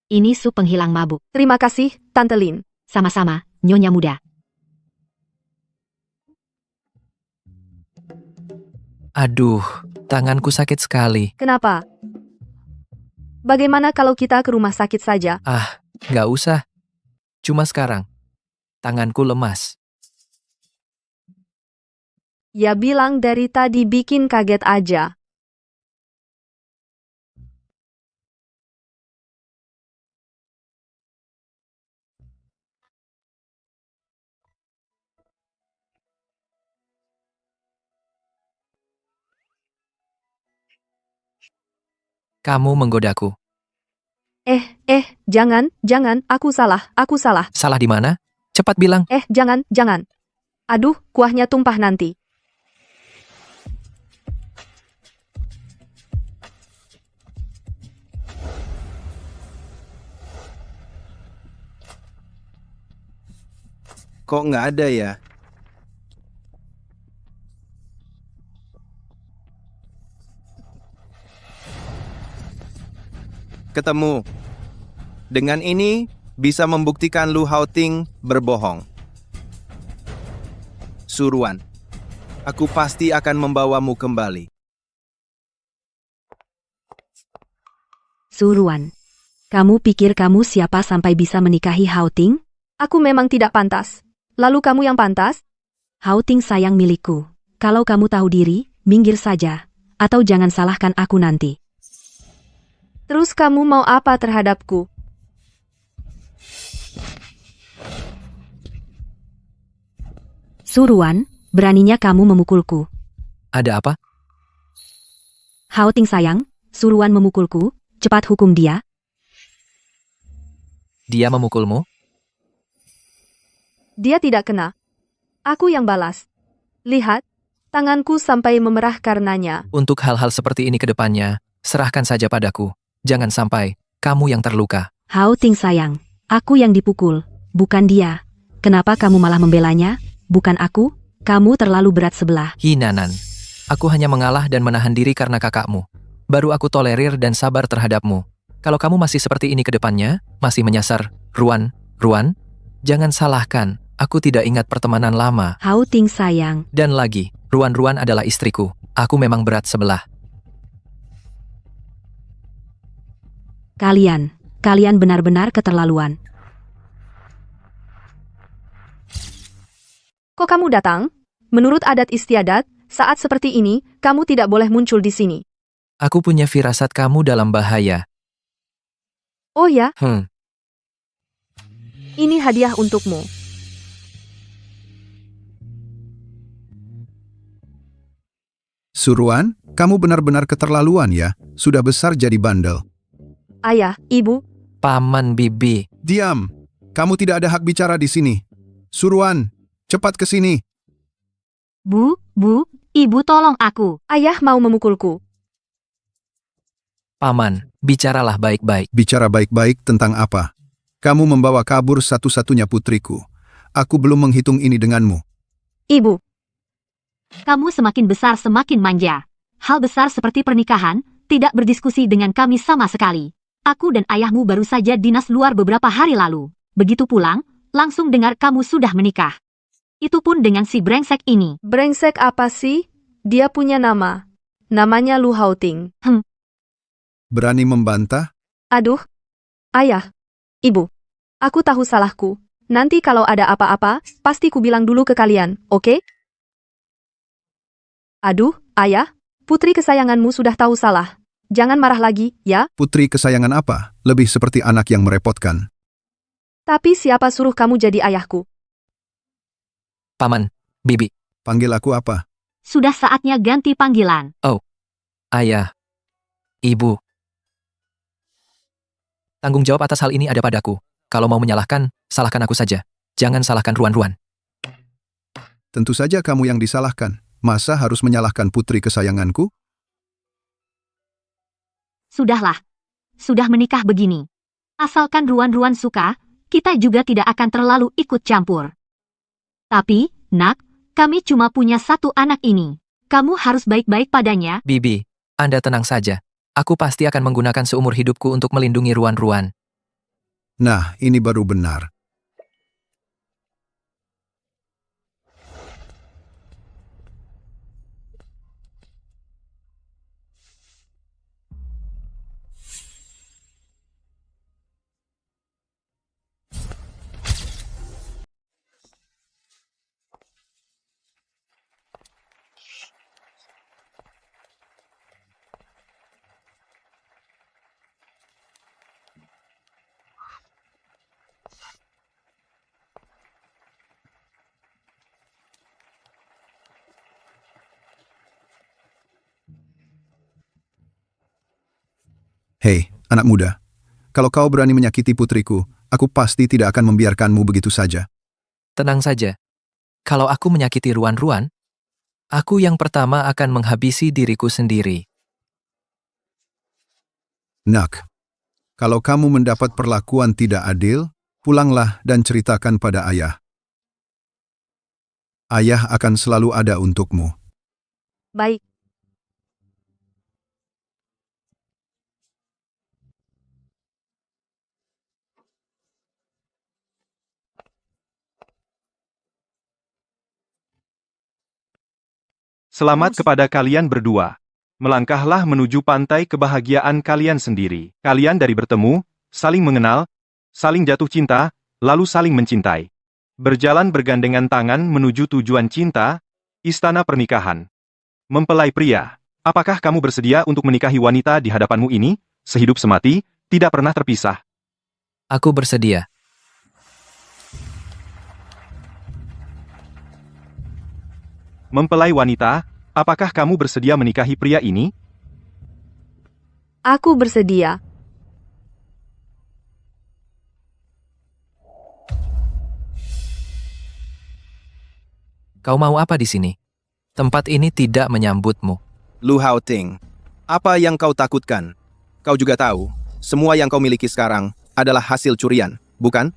Ini sup penghilang mabuk. Terima kasih, Tante Lin. Sama-sama, Nyonya muda. Aduh, tanganku sakit sekali. Kenapa? Bagaimana kalau kita ke rumah sakit saja? Ah, nggak usah. Cuma sekarang. Tanganku lemas. Ya bilang dari tadi bikin kaget aja. Kamu menggodaku. Jangan, aku salah. Salah di mana? Cepat bilang. Jangan. Aduh, kuahnya tumpah nanti. Kok nggak ada ya? Ketemu. Dengan ini, bisa membuktikan Lu Haoting berbohong. Suruhan, aku pasti akan membawamu kembali. Suruhan. Kamu pikir kamu siapa sampai bisa menikahi Haoting? Aku memang tidak pantas. Lalu kamu yang pantas? Haoting sayang milikku. Kalau kamu tahu diri, minggir saja. Atau jangan salahkan aku nanti. Terus kamu mau apa terhadapku? Suruhan, beraninya kamu memukulku. Ada apa? Haoting sayang, Suruhan memukulku. Cepat hukum dia. Dia memukulmu? Dia tidak kena. Aku yang balas. Lihat, tanganku sampai memerah karenanya. Untuk hal-hal seperti ini ke depannya, serahkan saja padaku. Jangan sampai kamu yang terluka. Haoting sayang, aku yang dipukul, bukan dia. Kenapa kamu malah membelanya? Bukan aku? Kamu terlalu berat sebelah. Hinanan. Aku hanya mengalah dan menahan diri karena kakakmu. Baru aku tolerir dan sabar terhadapmu. Kalau kamu masih seperti ini ke depannya, masih menyasar, Ruan, jangan salahkan. Aku tidak ingat pertemanan lama. Haoting sayang. Dan lagi, Ruan adalah istriku. Aku memang berat sebelah. Kalian benar-benar keterlaluan. Kok kamu datang? Menurut adat istiadat, saat seperti ini, kamu tidak boleh muncul di sini. Aku punya firasat kamu dalam bahaya. Oh ya, Hmm, ini hadiah untukmu. Suruhan, kamu benar-benar keterlaluan ya. Sudah besar jadi bandel. Ayah, ibu, Paman Bibi. Diam. Kamu tidak ada hak bicara di sini. Suruhan, cepat ke sini. Bu, ibu tolong aku. ayah mau memukulku. Paman, bicaralah baik-baik. Bicara baik-baik tentang apa? Kamu membawa kabur satu-satunya putriku. Aku belum menghitung ini denganmu. Ibu, Kamu semakin besar semakin manja. Hal besar seperti pernikahan, tidak berdiskusi dengan kami sama sekali. Aku dan ayahmu baru saja dinas luar beberapa hari lalu. Begitu pulang, langsung dengar kamu sudah menikah. Itu pun dengan si brengsek ini. brengsek apa sih? Dia punya nama. Namanya Lu Haoting. Berani membantah? Aduh. Ayah. Ibu. Aku tahu salahku. Nanti kalau ada apa-apa, pasti ku bilang dulu ke kalian, oke? Aduh, ayah. Putri kesayanganmu sudah tahu salah. Jangan marah lagi, ya? Putri kesayangan apa? Lebih seperti anak yang merepotkan. Tapi siapa suruh kamu jadi ayahku? Paman, Bibi, Panggil aku apa? Sudah saatnya ganti panggilan. ayah, ibu. Tanggung jawab atas hal ini ada padaku. Kalau mau menyalahkan, salahkan aku saja. Jangan salahkan Ruan. Tentu saja kamu yang disalahkan. Masa harus menyalahkan putri kesayanganku? Sudahlah. Sudah menikah begini. Asalkan Ruan suka, kita juga tidak akan terlalu ikut campur. Tapi, nak, kami cuma punya satu anak ini. Kamu harus baik-baik padanya. Bibi, Anda tenang saja. Aku pasti akan menggunakan seumur hidupku untuk melindungi Ruan. Nah, ini baru benar. Hei, anak muda. Kalau kau berani menyakiti putriku, aku pasti tidak akan membiarkanmu begitu saja. Tenang saja. Kalau aku menyakiti Ruan-Ruan, aku yang pertama akan menghabisi diriku sendiri. Nak, kalau kamu mendapat perlakuan tidak adil, pulanglah dan ceritakan pada ayah. Ayah akan selalu ada untukmu. Baik. Selamat kepada kalian berdua. Melangkahlah menuju pantai kebahagiaan kalian sendiri. Kalian dari bertemu, saling mengenal, saling jatuh cinta, lalu saling mencintai. Berjalan bergandengan tangan menuju tujuan cinta, istana pernikahan. Mempelai pria, apakah kamu bersedia untuk menikahi wanita di hadapanmu ini, sehidup semati, tidak pernah terpisah? Aku bersedia. Mempelai wanita, apakah kamu bersedia menikahi pria ini? Aku bersedia. Kau mau apa di sini? Tempat ini tidak menyambutmu. Lu Haoting, apa yang kau takutkan? Kau juga tahu, semua yang kau miliki sekarang adalah hasil curian, bukan?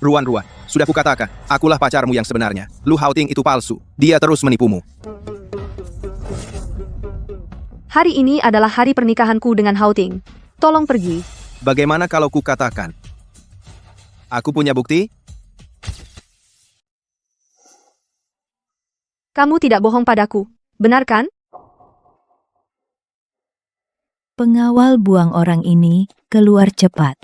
Ruan-Ruan, sudah kukatakan, akulah pacarmu yang sebenarnya. Lu Haoting itu palsu, dia terus menipumu. Hari ini adalah hari pernikahanku dengan Haoting. Tolong pergi. Bagaimana kalau kukatakan? Aku punya bukti? Kamu tidak bohong padaku, benar kan? Pengawal buang orang ini keluar cepat.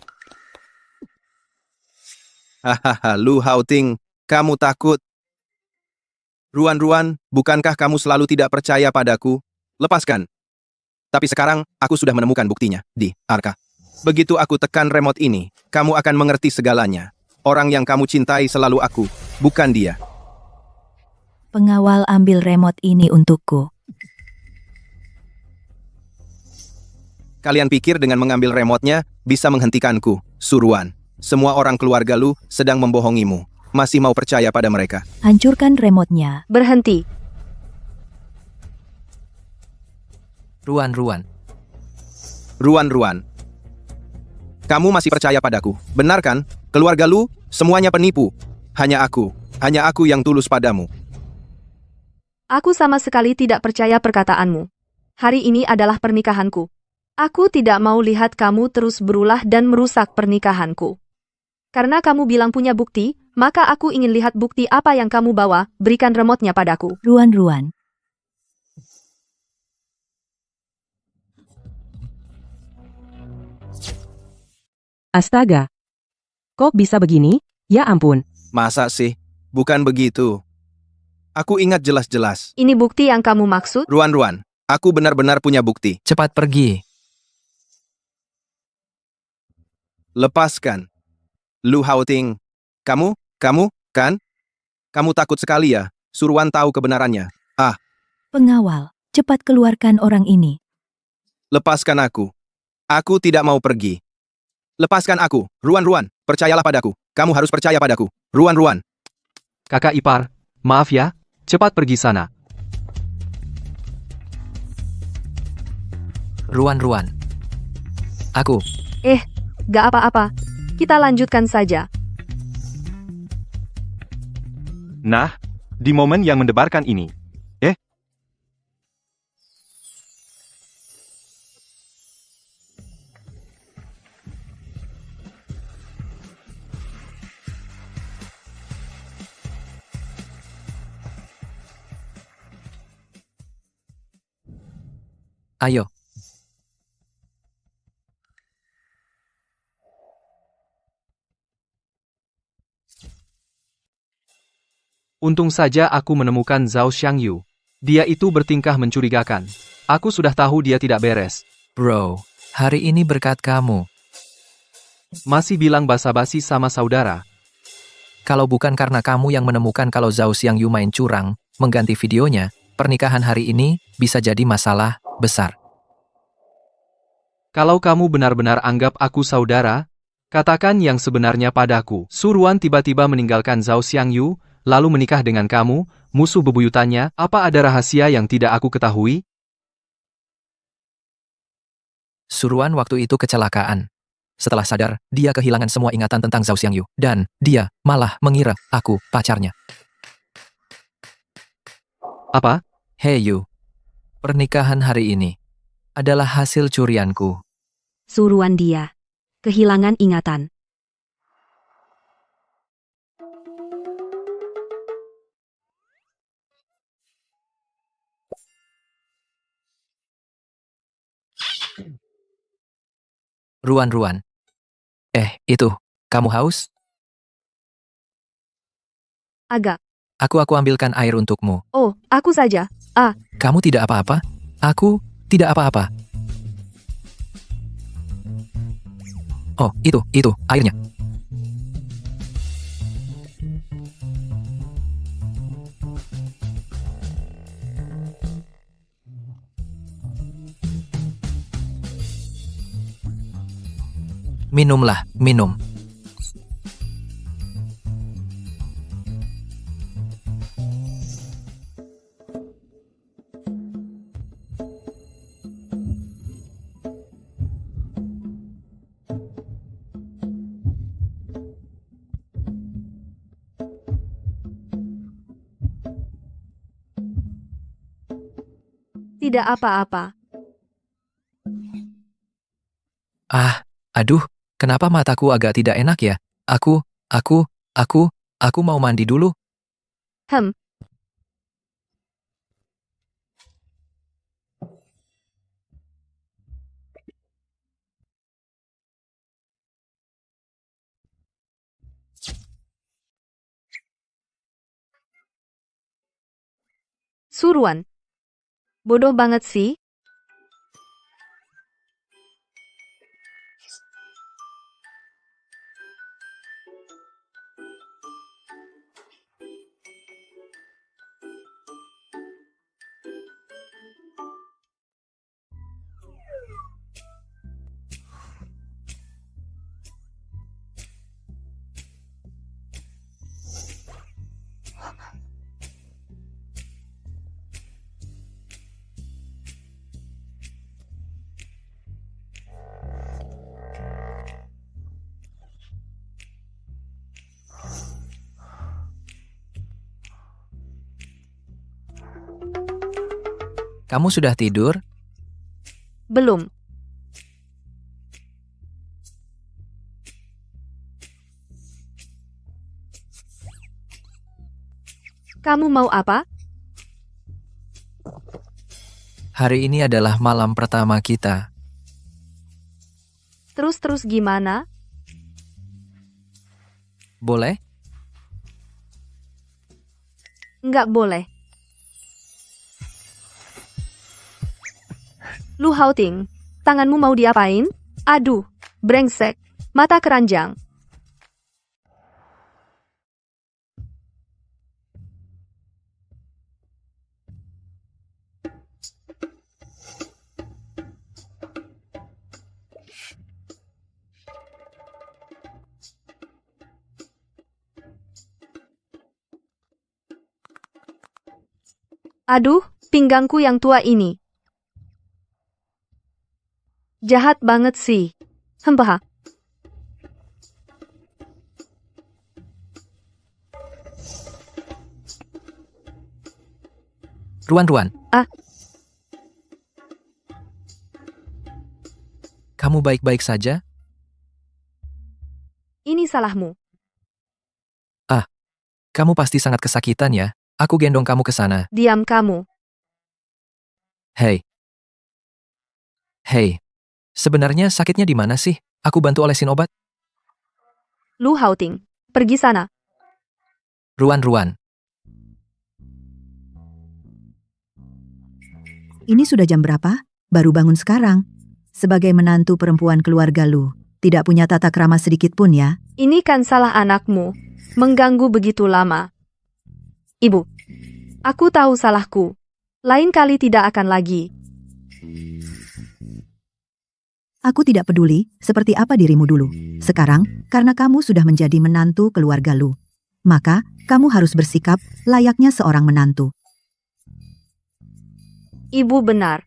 Hahaha, Lu Haoting, kamu takut? Ruan-Ruan, bukankah kamu selalu tidak percaya padaku? Lepaskan. Tapi sekarang, aku sudah menemukan buktinya, di Arka. Begitu aku tekan remote ini, kamu akan mengerti segalanya. Orang yang kamu cintai selalu aku, bukan dia. Pengawal ambil remote ini untukku. Kalian pikir dengan mengambil remote-nya, bisa menghentikanku, Suruan. Semua orang keluarga lu sedang membohongimu. Masih mau percaya pada mereka. Hancurkan remote-nya. Berhenti. Ruan-Ruan. Ruan-Ruan. Kamu masih percaya padaku, benar kan? Keluarga lu, semuanya penipu. Hanya aku yang tulus padamu. Aku sama sekali tidak percaya perkataanmu. Hari ini adalah pernikahanku. Aku tidak mau lihat kamu terus berulah dan merusak pernikahanku. Karena kamu bilang punya bukti, maka aku ingin lihat bukti apa yang kamu bawa, berikan remote-nya padaku. Ruan-Ruan. Astaga. Kok bisa begini? Ya ampun. Masa sih? Bukan begitu. Aku ingat jelas-jelas. Ini bukti yang kamu maksud? Ruan-Ruan, aku benar-benar punya bukti. Cepat pergi. Lepaskan. Lu Haoting, kamu, kan? Kamu takut sekali ya, Suruan tahu kebenarannya. Pengawal, cepat keluarkan orang ini. Lepaskan aku. Aku tidak mau pergi. Lepaskan aku, Ruan-Ruan, percayalah padaku. Kamu harus percaya padaku, Ruan-Ruan. Kakak ipar, maaf ya, cepat pergi sana. Ruan-Ruan. Aku. Gak apa-apa. Kita lanjutkan saja. Nah, di momen yang mendebarkan ini. Ayo. Untung saja aku menemukan Zhao Xiangyu. Dia itu bertingkah mencurigakan. Aku sudah tahu dia tidak beres. Bro, hari ini berkat kamu. Masih bilang basa-basi sama saudara. Kalau bukan karena kamu yang menemukan kalau Zhao Xiangyu main curang, mengganti videonya, pernikahan hari ini bisa jadi masalah besar. Kalau kamu benar-benar anggap aku saudara, katakan yang sebenarnya padaku. Suruan tiba-tiba meninggalkan Zhao Xiangyu, lalu menikah dengan kamu, musuh bebuyutannya. Apa ada rahasia yang tidak aku ketahui? Suruan waktu itu kecelakaan. Setelah sadar, dia kehilangan semua ingatan tentang Zhao Xiangyu. Dan dia malah mengira aku pacarnya. Apa? Hei Yu, pernikahan hari ini adalah hasil curianku. Suruhan dia. Kehilangan ingatan. Ruan-ruan. Itu, kamu haus? Agak. Aku ambilkan air untukmu. Oh, aku saja. Kamu tidak apa-apa? Aku tidak apa-apa. Oh, itu, airnya. Minumlah, minum. Tidak apa-apa. Aduh, kenapa mataku agak tidak enak ya? Aku mau mandi dulu. Suruhan. Bodoh banget sih. Kamu sudah tidur? Belum. Kamu mau apa? Hari ini adalah malam pertama kita. Terus gimana? Boleh? Nggak boleh. Lu Haoting, tanganmu mau diapain? Aduh, brengsek, mata keranjang. Aduh, pinggangku yang tua ini. Jahat banget sih. Hempah. Ruan-ruan. Kamu baik-baik saja? Ini salahmu. Kamu pasti sangat kesakitan ya. Aku gendong kamu ke sana. Diam kamu. Hei. Sebenarnya sakitnya di mana sih? Aku bantu olesin obat. Lu Haoting, pergi sana. Ruan-ruan. Ini sudah jam berapa? Baru bangun sekarang. Sebagai menantu perempuan keluarga Lu, tidak punya tata krama sedikit pun ya? Ini kan salah anakmu. Mengganggu begitu lama. Ibu, aku tahu salahku. Lain kali tidak akan lagi. Aku tidak peduli seperti apa dirimu dulu. Sekarang, karena kamu sudah menjadi menantu keluarga Lu, maka kamu harus bersikap layaknya seorang menantu. Ibu benar.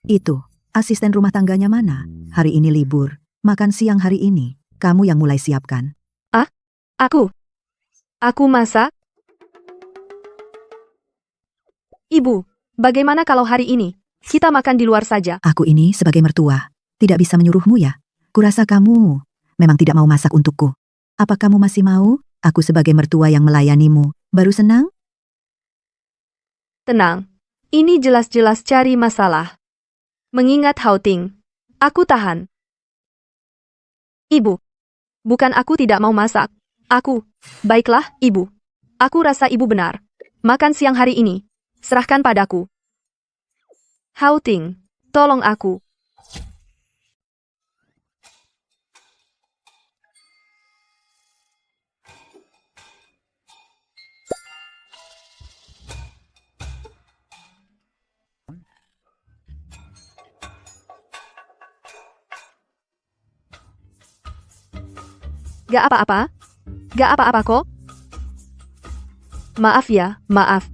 Itu, asisten rumah tangganya mana? Hari ini libur. Makan siang hari ini, kamu yang mulai siapkan. Aku masak? Ibu, bagaimana kalau hari ini kita makan di luar saja? Aku ini sebagai mertua, tidak bisa menyuruhmu ya. Kurasa kamu memang tidak mau masak untukku. Apa kamu masih mau? Aku sebagai mertua yang melayanimu, baru senang? Tenang, ini jelas-jelas cari masalah. Mengingat Houting, aku tahan. Ibu, bukan aku tidak mau masak. Baiklah, Ibu. Aku rasa Ibu benar. Makan siang hari ini, serahkan padaku. Houting, tolong aku. Gak apa-apa. Gak apa-apa kok. Maaf ya, maaf.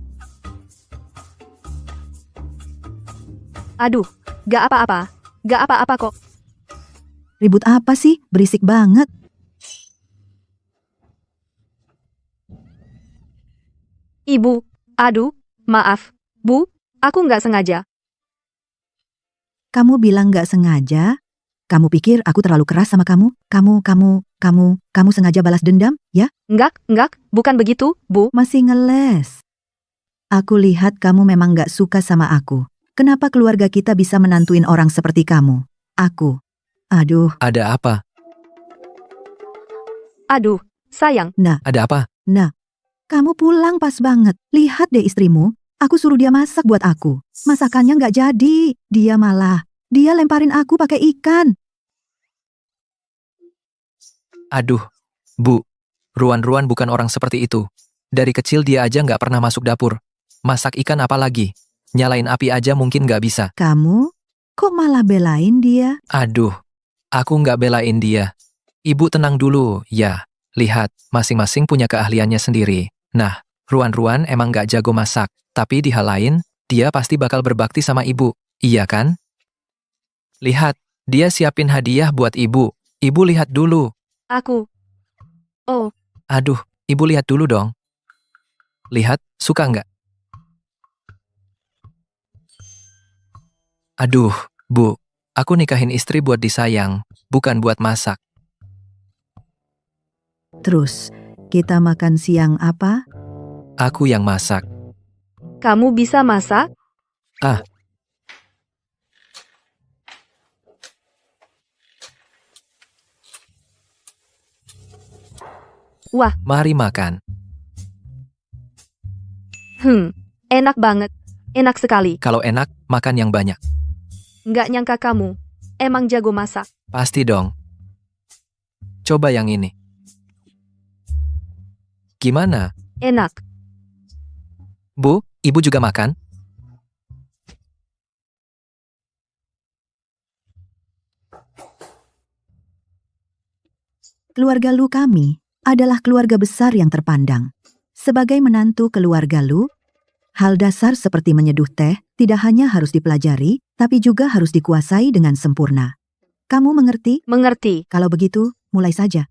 Aduh, gak apa-apa. Gak apa-apa kok. Ribut apa sih? Berisik banget. Ibu, aduh, maaf. Bu, aku nggak sengaja. Kamu bilang gak sengaja? Kamu pikir aku terlalu keras sama kamu? Kamu sengaja balas dendam, ya? Enggak, bukan begitu, Bu. Masih ngeles. Aku lihat kamu memang gak suka sama aku. Kenapa keluarga kita bisa menantuin orang seperti kamu? Aku. Aduh. Ada apa? Aduh, sayang. Ada apa? Nah, kamu pulang pas banget. Lihat deh istrimu. Aku suruh dia masak buat aku. Masakannya gak jadi. Dia lemparin aku pakai ikan. Aduh, Bu. Ruan-Ruan bukan orang seperti itu. Dari kecil dia aja nggak pernah masuk dapur. Masak ikan apa lagi? Nyalain api aja mungkin nggak bisa. Kamu? Kok malah belain dia? Aduh, aku nggak belain dia. Ibu tenang dulu, ya. Lihat, masing-masing punya keahliannya sendiri. Nah, Ruan-Ruan emang nggak jago masak. Tapi di hal lain, dia pasti bakal berbakti sama ibu. Iya kan? Lihat, dia siapin hadiah buat ibu. Ibu lihat dulu. Oh. Aduh, ibu lihat dulu dong. Lihat, suka nggak? Aduh, Bu, aku nikahin istri buat disayang, bukan buat masak. Terus, kita makan siang apa? Aku yang masak. Kamu bisa masak? Wah. Mari makan. Enak banget. Enak sekali. Kalau enak, makan yang banyak. Nggak nyangka kamu. Emang jago masak. Pasti dong. Coba yang ini. Gimana? Enak. Bu, ibu juga makan? Keluarga Lu kami adalah keluarga besar yang terpandang. Sebagai menantu keluarga Lu, hal dasar seperti menyeduh teh tidak hanya harus dipelajari, tapi juga harus dikuasai dengan sempurna. Kamu mengerti? Mengerti. Kalau begitu, mulai saja.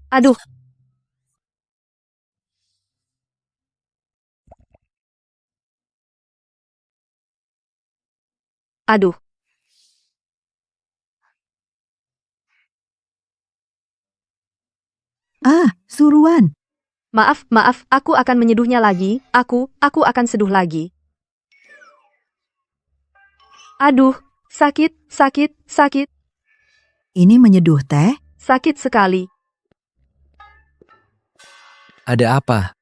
Aduh. Aduh. Suruhan. Maaf, aku akan menyeduhnya lagi. Aku akan seduh lagi. Aduh, sakit. Ini menyeduh teh? Sakit sekali. Ada apa?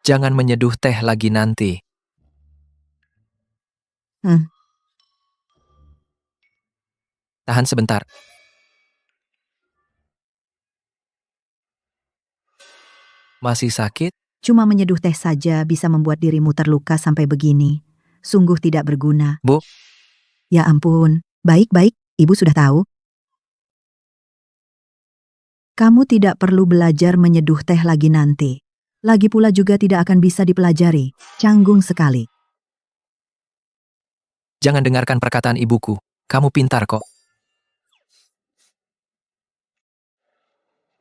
Jangan menyeduh teh lagi nanti. Tahan sebentar. Masih sakit? Cuma menyeduh teh saja bisa membuat dirimu terluka sampai begini. Sungguh tidak berguna. Bu. Ya ampun. Baik-baik, ibu sudah tahu. Kamu tidak perlu belajar menyeduh teh lagi nanti. Lagi pula juga tidak akan bisa dipelajari. Canggung sekali. Jangan dengarkan perkataan ibuku. Kamu pintar kok.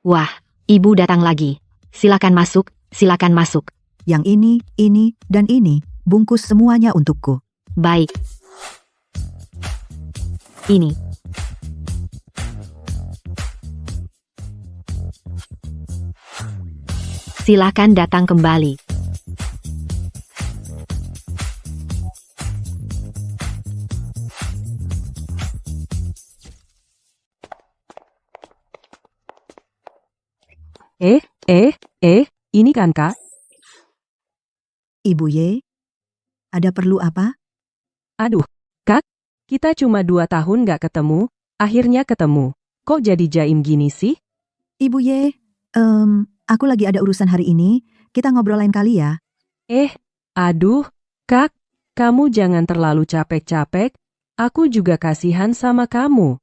Wah, ibu datang lagi. Silakan masuk, silakan masuk. Yang ini, dan ini, bungkus semuanya untukku. Baik. Ini. Silakan datang kembali. Ini kan Kak? Ibu Ye, ada perlu apa? Aduh, Kak, kita cuma 2 tahun gak ketemu, akhirnya ketemu. Kok jadi jaim gini sih? Ibu Ye, aku lagi ada urusan hari ini, kita ngobrol lain kali ya. Aduh, Kak, kamu jangan terlalu capek-capek, aku juga kasihan sama kamu.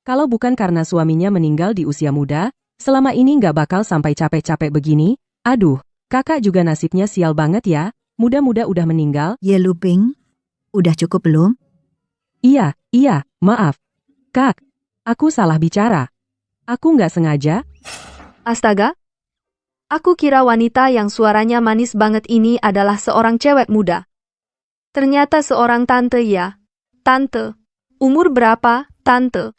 Kalau bukan karena suaminya meninggal di usia muda, selama ini nggak bakal sampai capek-capek begini. Aduh, kakak juga nasibnya sial banget ya, muda-muda udah meninggal. Ye Luping, udah cukup belum? Iya, maaf. Kak, aku salah bicara. Aku nggak sengaja. Astaga. Aku kira wanita yang suaranya manis banget ini adalah seorang cewek muda. Ternyata seorang tante ya. Tante. Umur berapa, tante?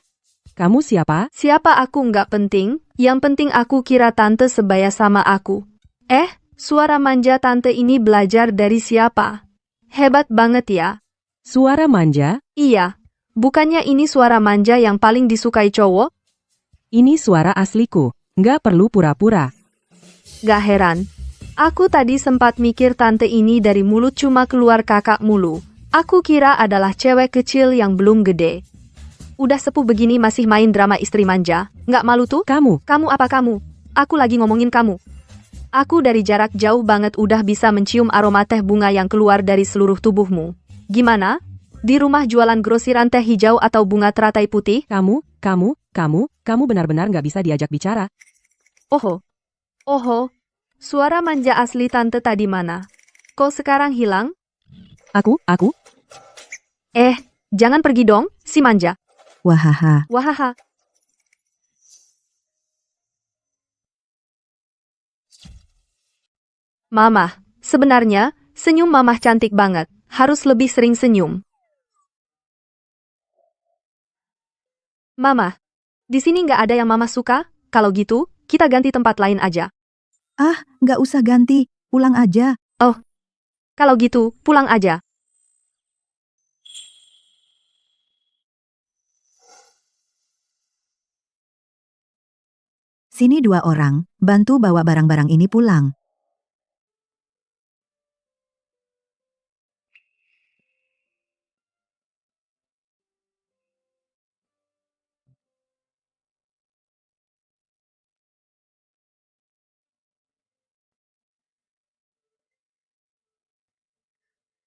Kamu siapa? Siapa aku nggak penting, yang penting aku kira tante sebaya sama aku. Suara manja tante ini belajar dari siapa? Hebat banget ya. Suara manja? Iya. Bukannya ini suara manja yang paling disukai cowok? Ini suara asliku, nggak perlu pura-pura. Gak heran. Aku tadi sempat mikir tante ini dari mulut cuma keluar kakak mulu. Aku kira adalah cewek kecil yang belum gede. Udah sepuh begini masih main drama istri manja. Nggak malu tuh? Kamu apa kamu? Aku lagi ngomongin kamu. Aku dari jarak jauh banget udah bisa mencium aroma teh bunga yang keluar dari seluruh tubuhmu. Gimana? Di rumah jualan grosiran teh hijau atau bunga teratai putih? Kamu benar-benar nggak bisa diajak bicara. Oho. Suara manja asli tante tadi mana? Kok sekarang hilang? Aku? Jangan pergi dong, si manja. Wahaha. Mama, sebenarnya, senyum Mama cantik banget. Harus lebih sering senyum. Mama, di sini nggak ada yang Mama suka? Kalau gitu, kita ganti tempat lain aja. Nggak usah ganti, pulang aja. Kalau gitu, pulang aja. Sini 2 orang, bantu bawa barang-barang ini pulang.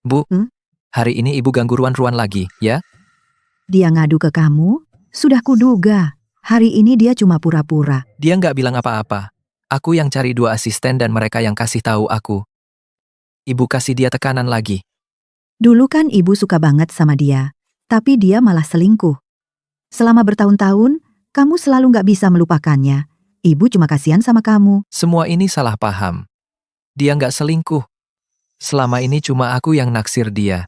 Bu, hari ini ibu ganggu Ruan-Ruan lagi, ya? Dia ngadu ke kamu? Sudah kuduga. Hari ini dia cuma pura-pura. Dia nggak bilang apa-apa. Aku yang cari 2 asisten dan mereka yang kasih tahu aku. Ibu kasih dia tekanan lagi. Dulu kan ibu suka banget sama dia, tapi dia malah selingkuh. Selama bertahun-tahun, kamu selalu nggak bisa melupakannya. Ibu cuma kasihan sama kamu. Semua ini salah paham. Dia nggak selingkuh. Selama ini cuma aku yang naksir dia.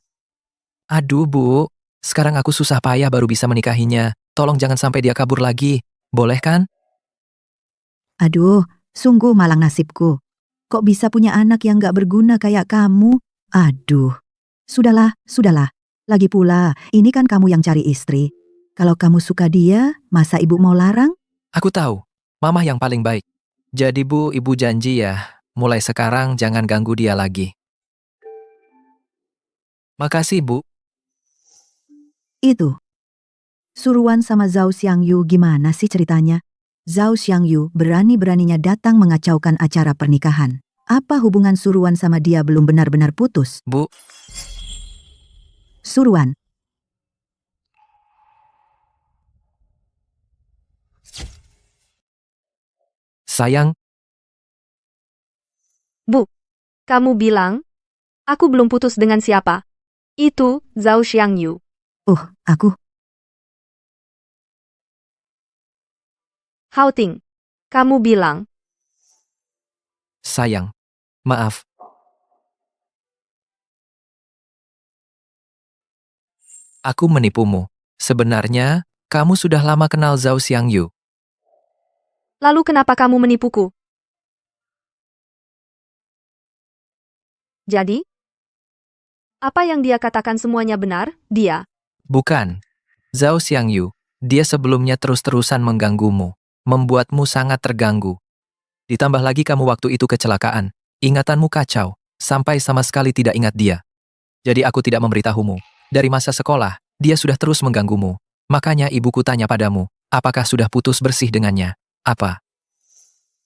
Aduh, Bu. Sekarang aku susah payah baru bisa menikahinya. Tolong jangan sampai dia kabur lagi. Boleh kan? Aduh, sungguh malang nasibku. Kok bisa punya anak yang nggak berguna kayak kamu? Aduh. Sudahlah. Lagi pula, ini kan kamu yang cari istri. Kalau kamu suka dia, masa ibu mau larang? Aku tahu, Mama yang paling baik. Jadi Bu, Ibu janji ya, mulai sekarang jangan ganggu dia lagi. Makasih Bu. Itu. Suruan sama Zhao Xiangyu gimana sih ceritanya? Zhao Xiangyu berani-beraninya datang mengacaukan acara pernikahan. Apa hubungan Suruan sama dia belum benar-benar putus? Bu, Suruan. sayang, Bu, kamu bilang, aku belum putus dengan siapa? Itu Zhao Xiangyu. Aku. Hao Ting, kamu bilang, sayang. Maaf. Aku menipumu. Sebenarnya, kamu sudah lama kenal Zhao Xiangyu. lalu kenapa kamu menipuku? Jadi, apa yang dia katakan semuanya benar, dia? Bukan. Zhao Xiangyu, dia sebelumnya terus-terusan mengganggumu, membuatmu sangat terganggu. Ditambah lagi kamu waktu itu kecelakaan, ingatanmu kacau, sampai sama sekali tidak ingat dia. Jadi aku tidak memberitahumu. Dari masa sekolah, dia sudah terus mengganggumu. Makanya ibuku tanya padamu, apakah sudah putus bersih dengannya? Apa?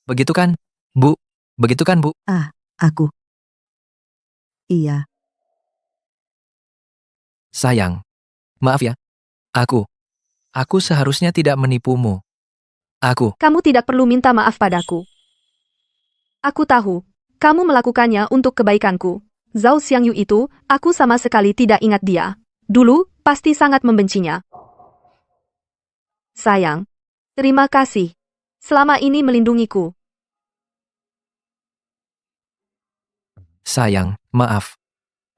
Begitu kan, Bu? Begitu kan, Bu? Aku. Iya. Sayang. Maaf ya. Aku seharusnya tidak menipumu. Kamu tidak perlu minta maaf padaku. Aku tahu, kamu melakukannya untuk kebaikanku. Zhao Xiangyu itu, aku sama sekali tidak ingat dia. Dulu, pasti sangat membencinya. Sayang, terima kasih. Selama ini melindungiku. Sayang, maaf.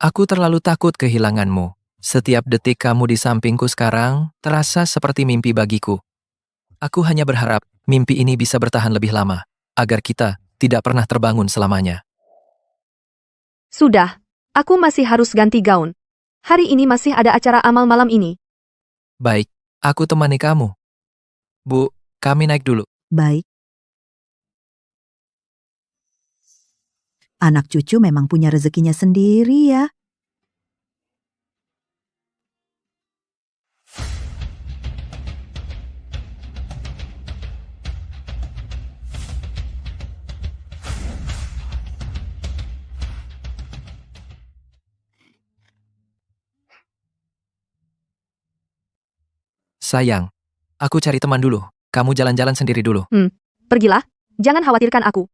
Aku terlalu takut kehilanganmu. Setiap detik kamu di sampingku sekarang terasa seperti mimpi bagiku. Aku hanya berharap mimpi ini bisa bertahan lebih lama, agar kita tidak pernah terbangun selamanya. Sudah, aku masih harus ganti gaun. Hari ini masih ada acara amal malam ini. Baik, aku temani kamu. Bu, kami naik dulu. Baik. Anak cucu memang punya rezekinya sendiri ya. Sayang, aku cari teman dulu. Kamu jalan-jalan sendiri dulu. Pergilah, jangan khawatirkan aku.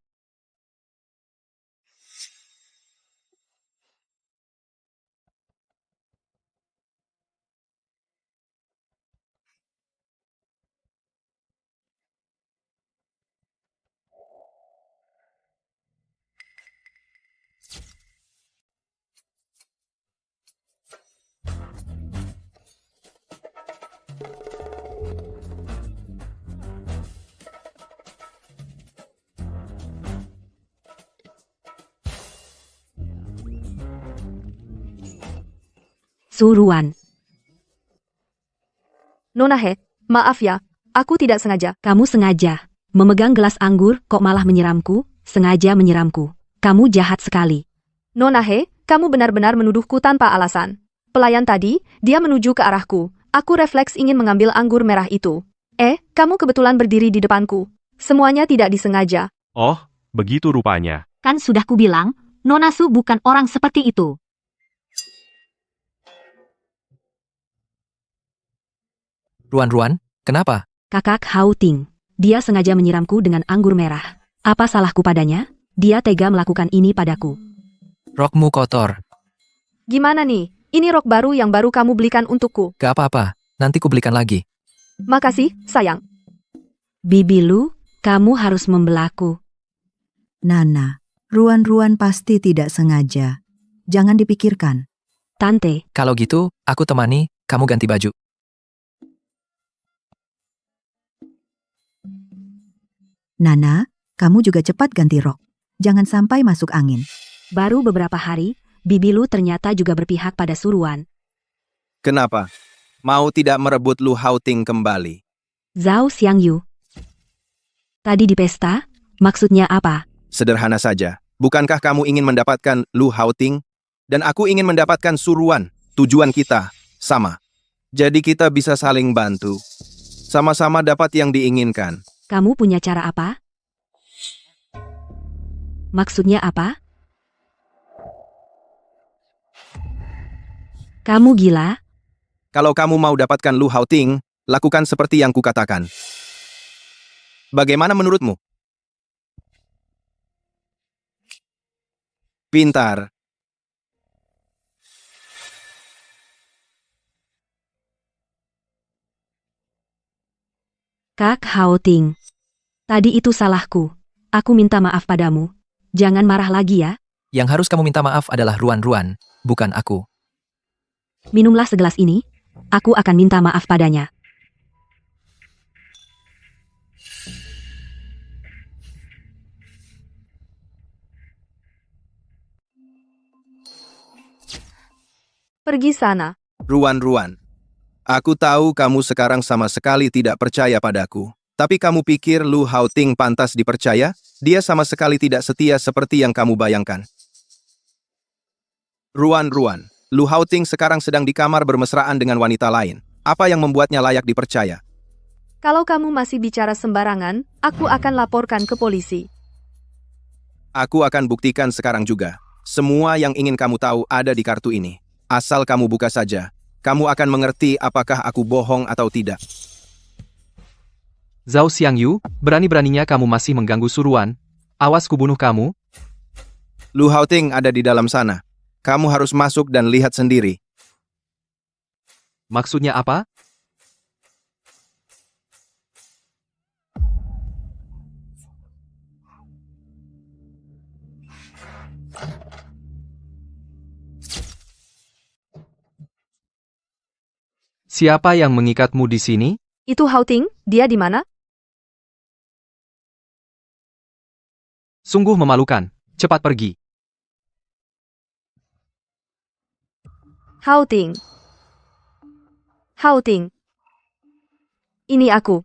Suruan, Nona He, maaf ya, aku tidak sengaja. kamu sengaja memegang gelas anggur kok malah menyiramku, sengaja menyiramku. Kamu jahat sekali. Nona He, kamu benar-benar menuduhku tanpa alasan. Pelayan tadi, dia menuju ke arahku. Aku refleks ingin mengambil anggur merah itu. Kamu kebetulan berdiri di depanku. Semuanya tidak disengaja. Oh, begitu rupanya. Kan sudah kubilang, Nona Su bukan orang seperti itu. Ruan-Ruan, kenapa? Kakak Hao Ting, dia sengaja menyiramku dengan anggur merah. Apa salahku padanya? Dia tega melakukan ini padaku. Rokmu kotor. Gimana nih? Ini rok baru yang baru kamu belikan untukku. Gak apa-apa, nanti ku belikan lagi. Makasih, sayang. Bibi Lu, kamu harus membelaku. Nana, Ruan-Ruan pasti tidak sengaja. Jangan dipikirkan. Tante, Kalau gitu, aku temani, kamu ganti baju. Nana, kamu juga cepat ganti rok. Jangan sampai masuk angin. baru beberapa hari, Bibi Lu ternyata juga berpihak pada Suruan. Kenapa? Mau tidak merebut Lu Haoting kembali? Zhao Xiangyu. Tadi di pesta, maksudnya apa? Sederhana saja. Bukankah kamu ingin mendapatkan Lu Haoting? Dan aku ingin mendapatkan Suruan. Tujuan kita sama. Jadi kita bisa saling bantu. Sama-sama dapat yang diinginkan. Kamu punya cara apa? Maksudnya apa? Kamu gila? Kalau kamu mau dapatkan Lu Haoting, lakukan seperti yang kukatakan. Bagaimana menurutmu? Pintar. Kak Haoting. Tadi itu salahku. Aku minta maaf padamu. Jangan marah lagi ya. Yang harus kamu minta maaf adalah Ruan-Ruan, bukan aku. Minumlah segelas ini. Aku akan minta maaf padanya. Pergi sana. Ruan-Ruan. Aku tahu kamu sekarang sama sekali tidak percaya padaku. Tapi kamu pikir Lu Haoting pantas dipercaya? Dia sama sekali tidak setia seperti yang kamu bayangkan. Ruan-Ruan. Lu Haoting sekarang sedang di kamar bermesraan dengan wanita lain. Apa yang membuatnya layak dipercaya? Kalau kamu masih bicara sembarangan, aku akan laporkan ke polisi. Aku akan buktikan sekarang juga. Semua yang ingin kamu tahu ada di kartu ini. Asal kamu buka saja. Kamu akan mengerti apakah aku bohong atau tidak. Zhao Xiangyu, berani-beraninya kamu masih mengganggu Suruan. Awas kubunuh kamu. Lu Haoting ada di dalam sana. Kamu harus masuk dan lihat sendiri. Maksudnya apa? Siapa yang mengikatmu di sini? Itu Haoting, dia di mana? Sungguh memalukan. Cepat pergi. Haoting. Haoting. Ini aku.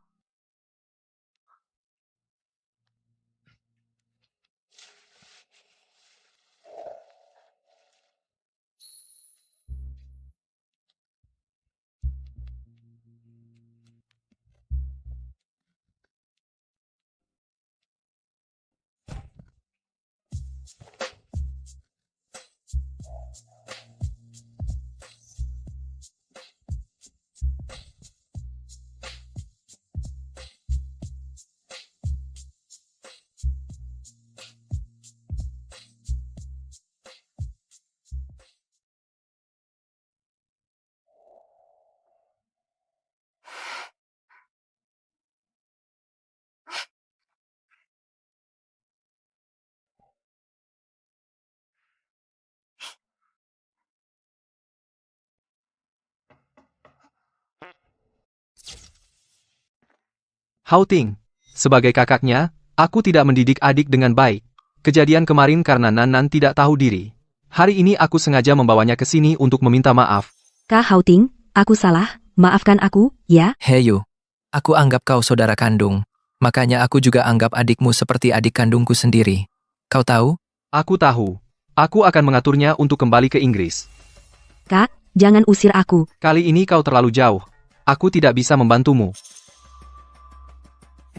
Haoting, sebagai kakaknya, aku tidak mendidik adik dengan baik. Kejadian kemarin karena Nanan tidak tahu diri. Hari ini aku sengaja membawanya ke sini untuk meminta maaf. Kak Haoting, aku salah. Maafkan aku, ya? Heyu, aku anggap kau saudara kandung. Makanya aku juga anggap adikmu seperti adik kandungku sendiri. Kau tahu? Aku tahu. Aku akan mengaturnya untuk kembali ke Inggris. Kak, jangan usir aku. Kali ini kau terlalu jauh. Aku tidak bisa membantumu.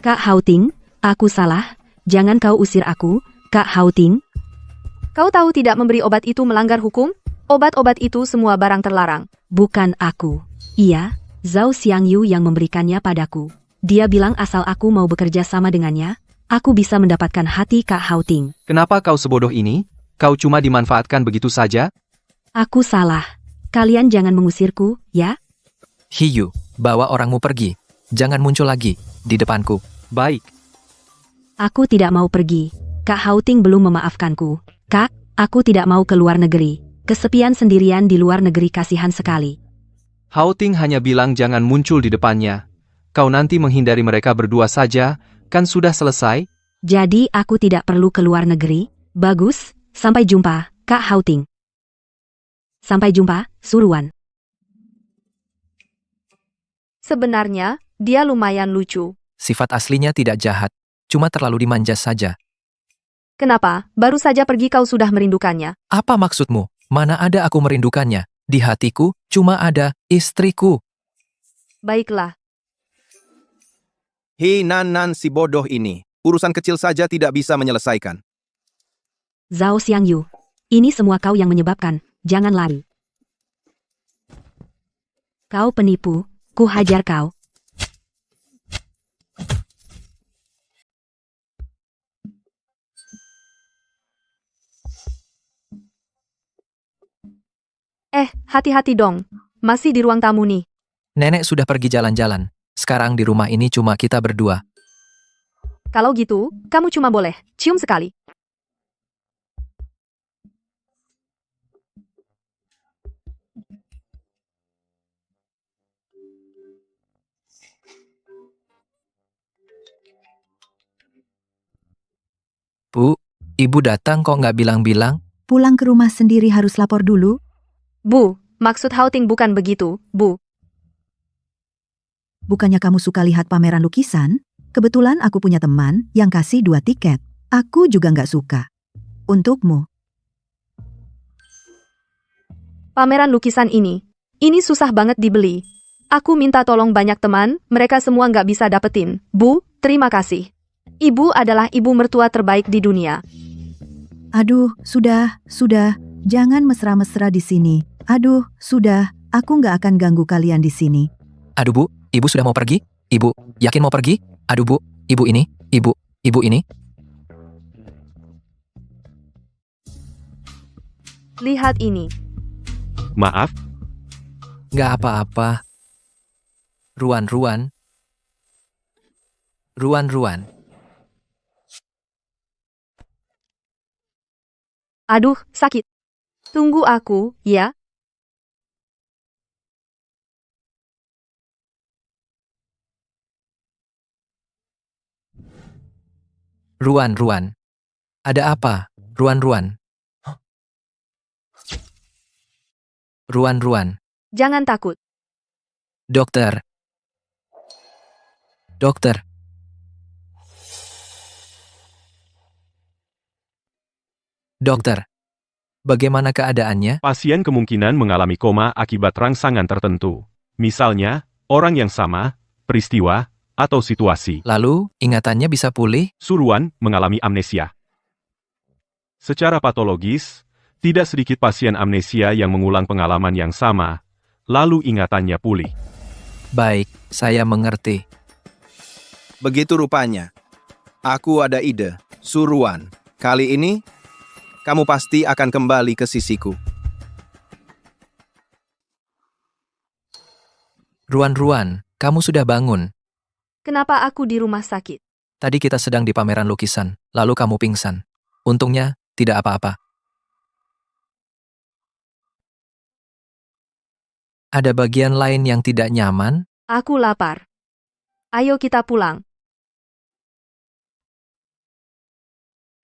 Kak Haoting, aku salah. Jangan kau usir aku, Kak Haoting. Kau tahu tidak memberi obat itu melanggar hukum? Obat-obat itu semua barang terlarang. Bukan aku. Iya, Zhao Xiangyu yang memberikannya padaku. Dia bilang asal aku mau bekerja sama dengannya, aku bisa mendapatkan hati Kak Haoting. Kenapa kau sebodoh ini? Kau cuma dimanfaatkan begitu saja? Aku salah. Kalian jangan mengusirku, ya? Hiyu, bawa orangmu pergi. Jangan muncul lagi di depanku. Baik. Aku tidak mau pergi. Kak Haoting belum memaafkanku. Kak, aku tidak mau ke luar negeri. Kesepian sendirian di luar negeri kasihan sekali. Haoting hanya bilang jangan muncul di depannya. Kau nanti menghindari mereka berdua saja, kan sudah selesai? Jadi aku tidak perlu ke luar negeri? Bagus, sampai jumpa, Kak Haoting. Sampai jumpa, Suruan. Sebenarnya, dia lumayan lucu. Sifat aslinya tidak jahat, cuma terlalu dimanja saja. Kenapa? Baru saja pergi kau sudah merindukannya. Apa maksudmu? Mana ada aku merindukannya? Di hatiku, cuma ada istriku. Baiklah. Hei Nan si bodoh ini. Urusan kecil saja tidak bisa menyelesaikan. Zhao Xiangyu, ini semua kau yang menyebabkan, jangan lari. Kau penipu, ku hajar kau. Hati-hati dong. Masih di ruang tamu nih. Nenek sudah pergi jalan-jalan. Sekarang di rumah ini cuma kita berdua. Kalau gitu, kamu cuma boleh cium sekali. Bu, ibu datang kok nggak bilang-bilang? Pulang ke rumah sendiri harus lapor dulu? Bu, maksud Houting bukan begitu, Bu. Bukannya kamu suka lihat pameran lukisan? Kebetulan aku punya teman yang kasih 2 tiket. Aku juga nggak suka. Untukmu. Pameran lukisan ini susah banget dibeli. Aku minta tolong banyak teman, mereka semua nggak bisa dapetin. Bu, terima kasih. Ibu adalah ibu mertua terbaik di dunia. Aduh, sudah. Jangan mesra-mesra di sini. Aduh, sudah. Aku nggak akan ganggu kalian di sini. Aduh bu, ibu sudah mau pergi? Ibu, yakin mau pergi? Aduh bu, ibu ini, ibu ini. Lihat ini. Maaf, Nggak apa-apa. Ruan. Aduh, sakit. Tunggu aku, ya. Ruan. Ada apa? Ruan. Ruan. Jangan takut. Dokter. Dokter. Bagaimana keadaannya? pasien kemungkinan mengalami koma akibat rangsangan tertentu. Misalnya, orang yang sama, peristiwa, atau situasi. Lalu, ingatannya bisa pulih? Suruan mengalami amnesia. Secara patologis, tidak sedikit pasien amnesia yang mengulang pengalaman yang sama, lalu ingatannya pulih. Baik, saya mengerti. Begitu rupanya. Aku ada ide. Suruan. Kali ini, kamu pasti akan kembali ke sisiku. Ruan, kamu sudah bangun. Kenapa aku di rumah sakit? Tadi kita sedang di pameran lukisan, lalu kamu pingsan. Untungnya, tidak apa-apa. Ada bagian lain yang tidak nyaman? Aku lapar. Ayo kita pulang.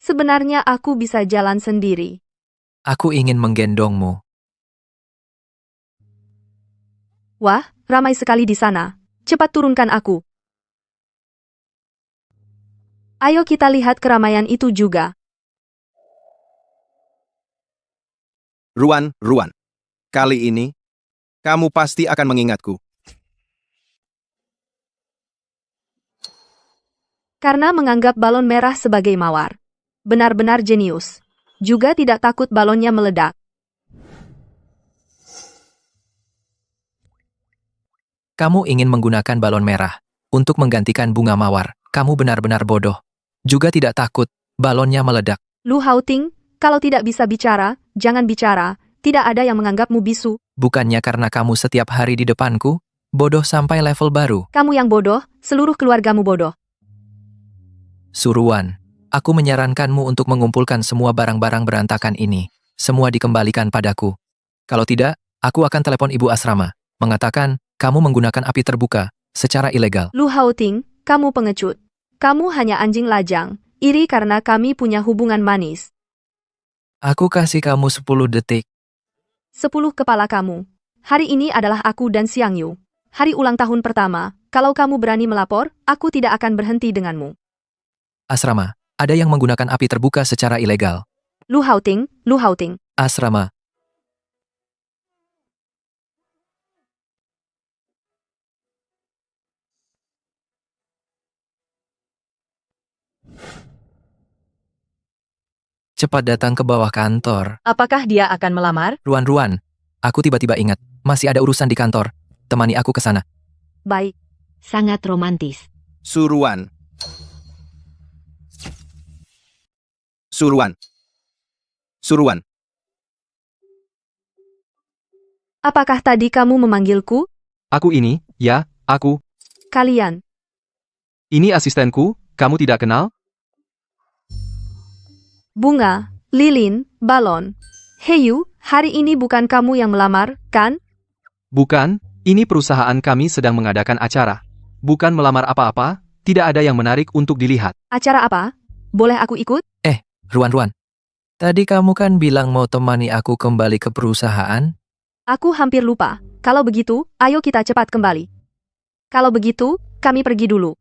Sebenarnya aku bisa jalan sendiri. Aku ingin menggendongmu. Wah, ramai sekali di sana. Cepat turunkan aku. Ayo kita lihat keramaian itu juga. Ruan. Kali ini, kamu pasti akan mengingatku. Karena menganggap balon merah sebagai mawar. Benar-benar jenius. Juga tidak takut balonnya meledak. Kamu ingin menggunakan balon merah untuk menggantikan bunga mawar. Kamu benar-benar bodoh. Juga tidak takut balonnya meledak. Lu Houting, kalau tidak bisa bicara, jangan bicara. Tidak ada yang menganggapmu bisu. Bukannya karena kamu setiap hari di depanku, bodoh sampai level baru. Kamu yang bodoh, seluruh keluargamu bodoh. Suruan, aku menyarankanmu untuk mengumpulkan semua barang-barang berantakan ini. Semua dikembalikan padaku. Kalau tidak, aku akan telepon ibu asrama. Mengatakan, kamu menggunakan api terbuka, secara ilegal. Lu Houting, kamu pengecut. Kamu hanya anjing lajang. Iri karena kami punya hubungan manis. Aku kasih kamu 10 detik. 10 kepala kamu. Hari ini adalah aku dan Xiangyu. Hari ulang tahun pertama, kalau kamu berani melapor, aku tidak akan berhenti denganmu. Asrama, ada yang menggunakan api terbuka secara ilegal. Lu Hauting, Lu Hauting. Asrama, cepat datang ke bawah kantor. Apakah dia akan melamar? Ruan-Ruan, aku tiba-tiba ingat, masih ada urusan di kantor. Temani aku ke sana. Baik. Sangat romantis. Suruan. Suruan. Suruan. Apakah tadi kamu memanggilku? Aku ini, ya, aku. Kalian. Ini asistenku, kamu tidak kenal? Bunga, lilin, balon. Heyu, hari ini bukan kamu yang melamar, kan? Bukan, ini perusahaan kami sedang mengadakan acara. Bukan melamar apa-apa, tidak ada yang menarik untuk dilihat. Acara apa? Boleh aku ikut? Ruan-Ruan, tadi kamu kan bilang mau temani aku kembali ke perusahaan? Aku hampir lupa. Kalau begitu, ayo kita cepat kembali. Kalau begitu, kami pergi dulu.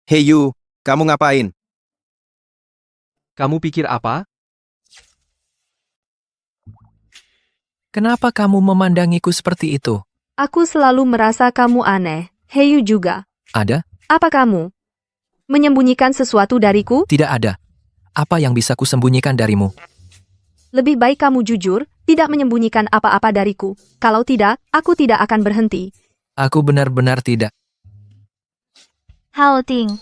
Hey Yu, kamu ngapain? Kamu pikir apa? Kenapa kamu memandangiku seperti itu? Aku selalu merasa kamu aneh. Heyu juga. Ada? Apa kamu menyembunyikan sesuatu dariku? Tidak ada. Apa yang bisa kusembunyikan darimu? Lebih baik kamu jujur, tidak menyembunyikan apa-apa dariku. Kalau tidak, aku tidak akan berhenti. Aku benar-benar tidak. Hao-Ting.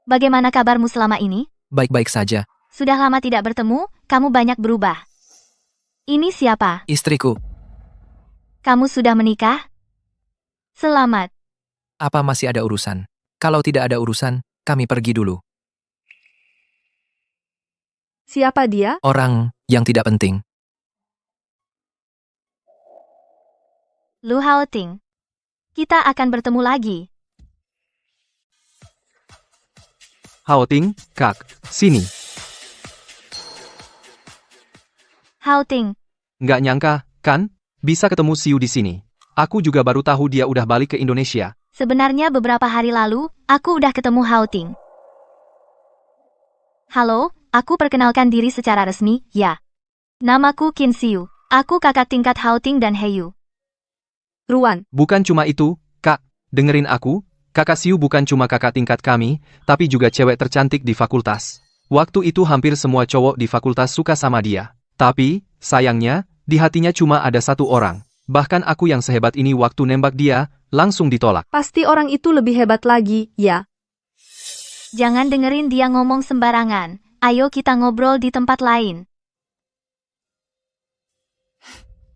Bagaimana kabarmu selama ini? Baik-baik saja. Sudah lama tidak bertemu, kamu banyak berubah. Ini siapa? Istriku, Kamu sudah menikah? Selamat. apa masih ada urusan? Kalau tidak ada urusan, kami pergi dulu. Siapa dia? Orang yang tidak penting. Lu Hao-Ting. Kita akan bertemu lagi. Hao-Ting, Kak, sini. Hao-Ting. Nggak nyangka, kan? Bisa ketemu Siu di sini. Aku juga baru tahu dia udah balik ke Indonesia. Sebenarnya beberapa hari lalu, aku udah ketemu Hao-Ting. Halo, aku perkenalkan diri secara resmi, ya. Namaku Qin Siu. Aku kakak tingkat Hao-Ting dan Heyu. Ruan. Bukan cuma itu, Kak. Dengerin aku, Kakak Siu bukan cuma kakak tingkat kami, tapi juga cewek tercantik di fakultas. Waktu itu hampir semua cowok di fakultas suka sama dia. Tapi, sayangnya, di hatinya cuma ada satu orang. Bahkan aku yang sehebat ini waktu nembak dia, langsung ditolak. Pasti orang itu lebih hebat lagi, ya. Jangan dengerin dia ngomong sembarangan. Ayo kita ngobrol di tempat lain.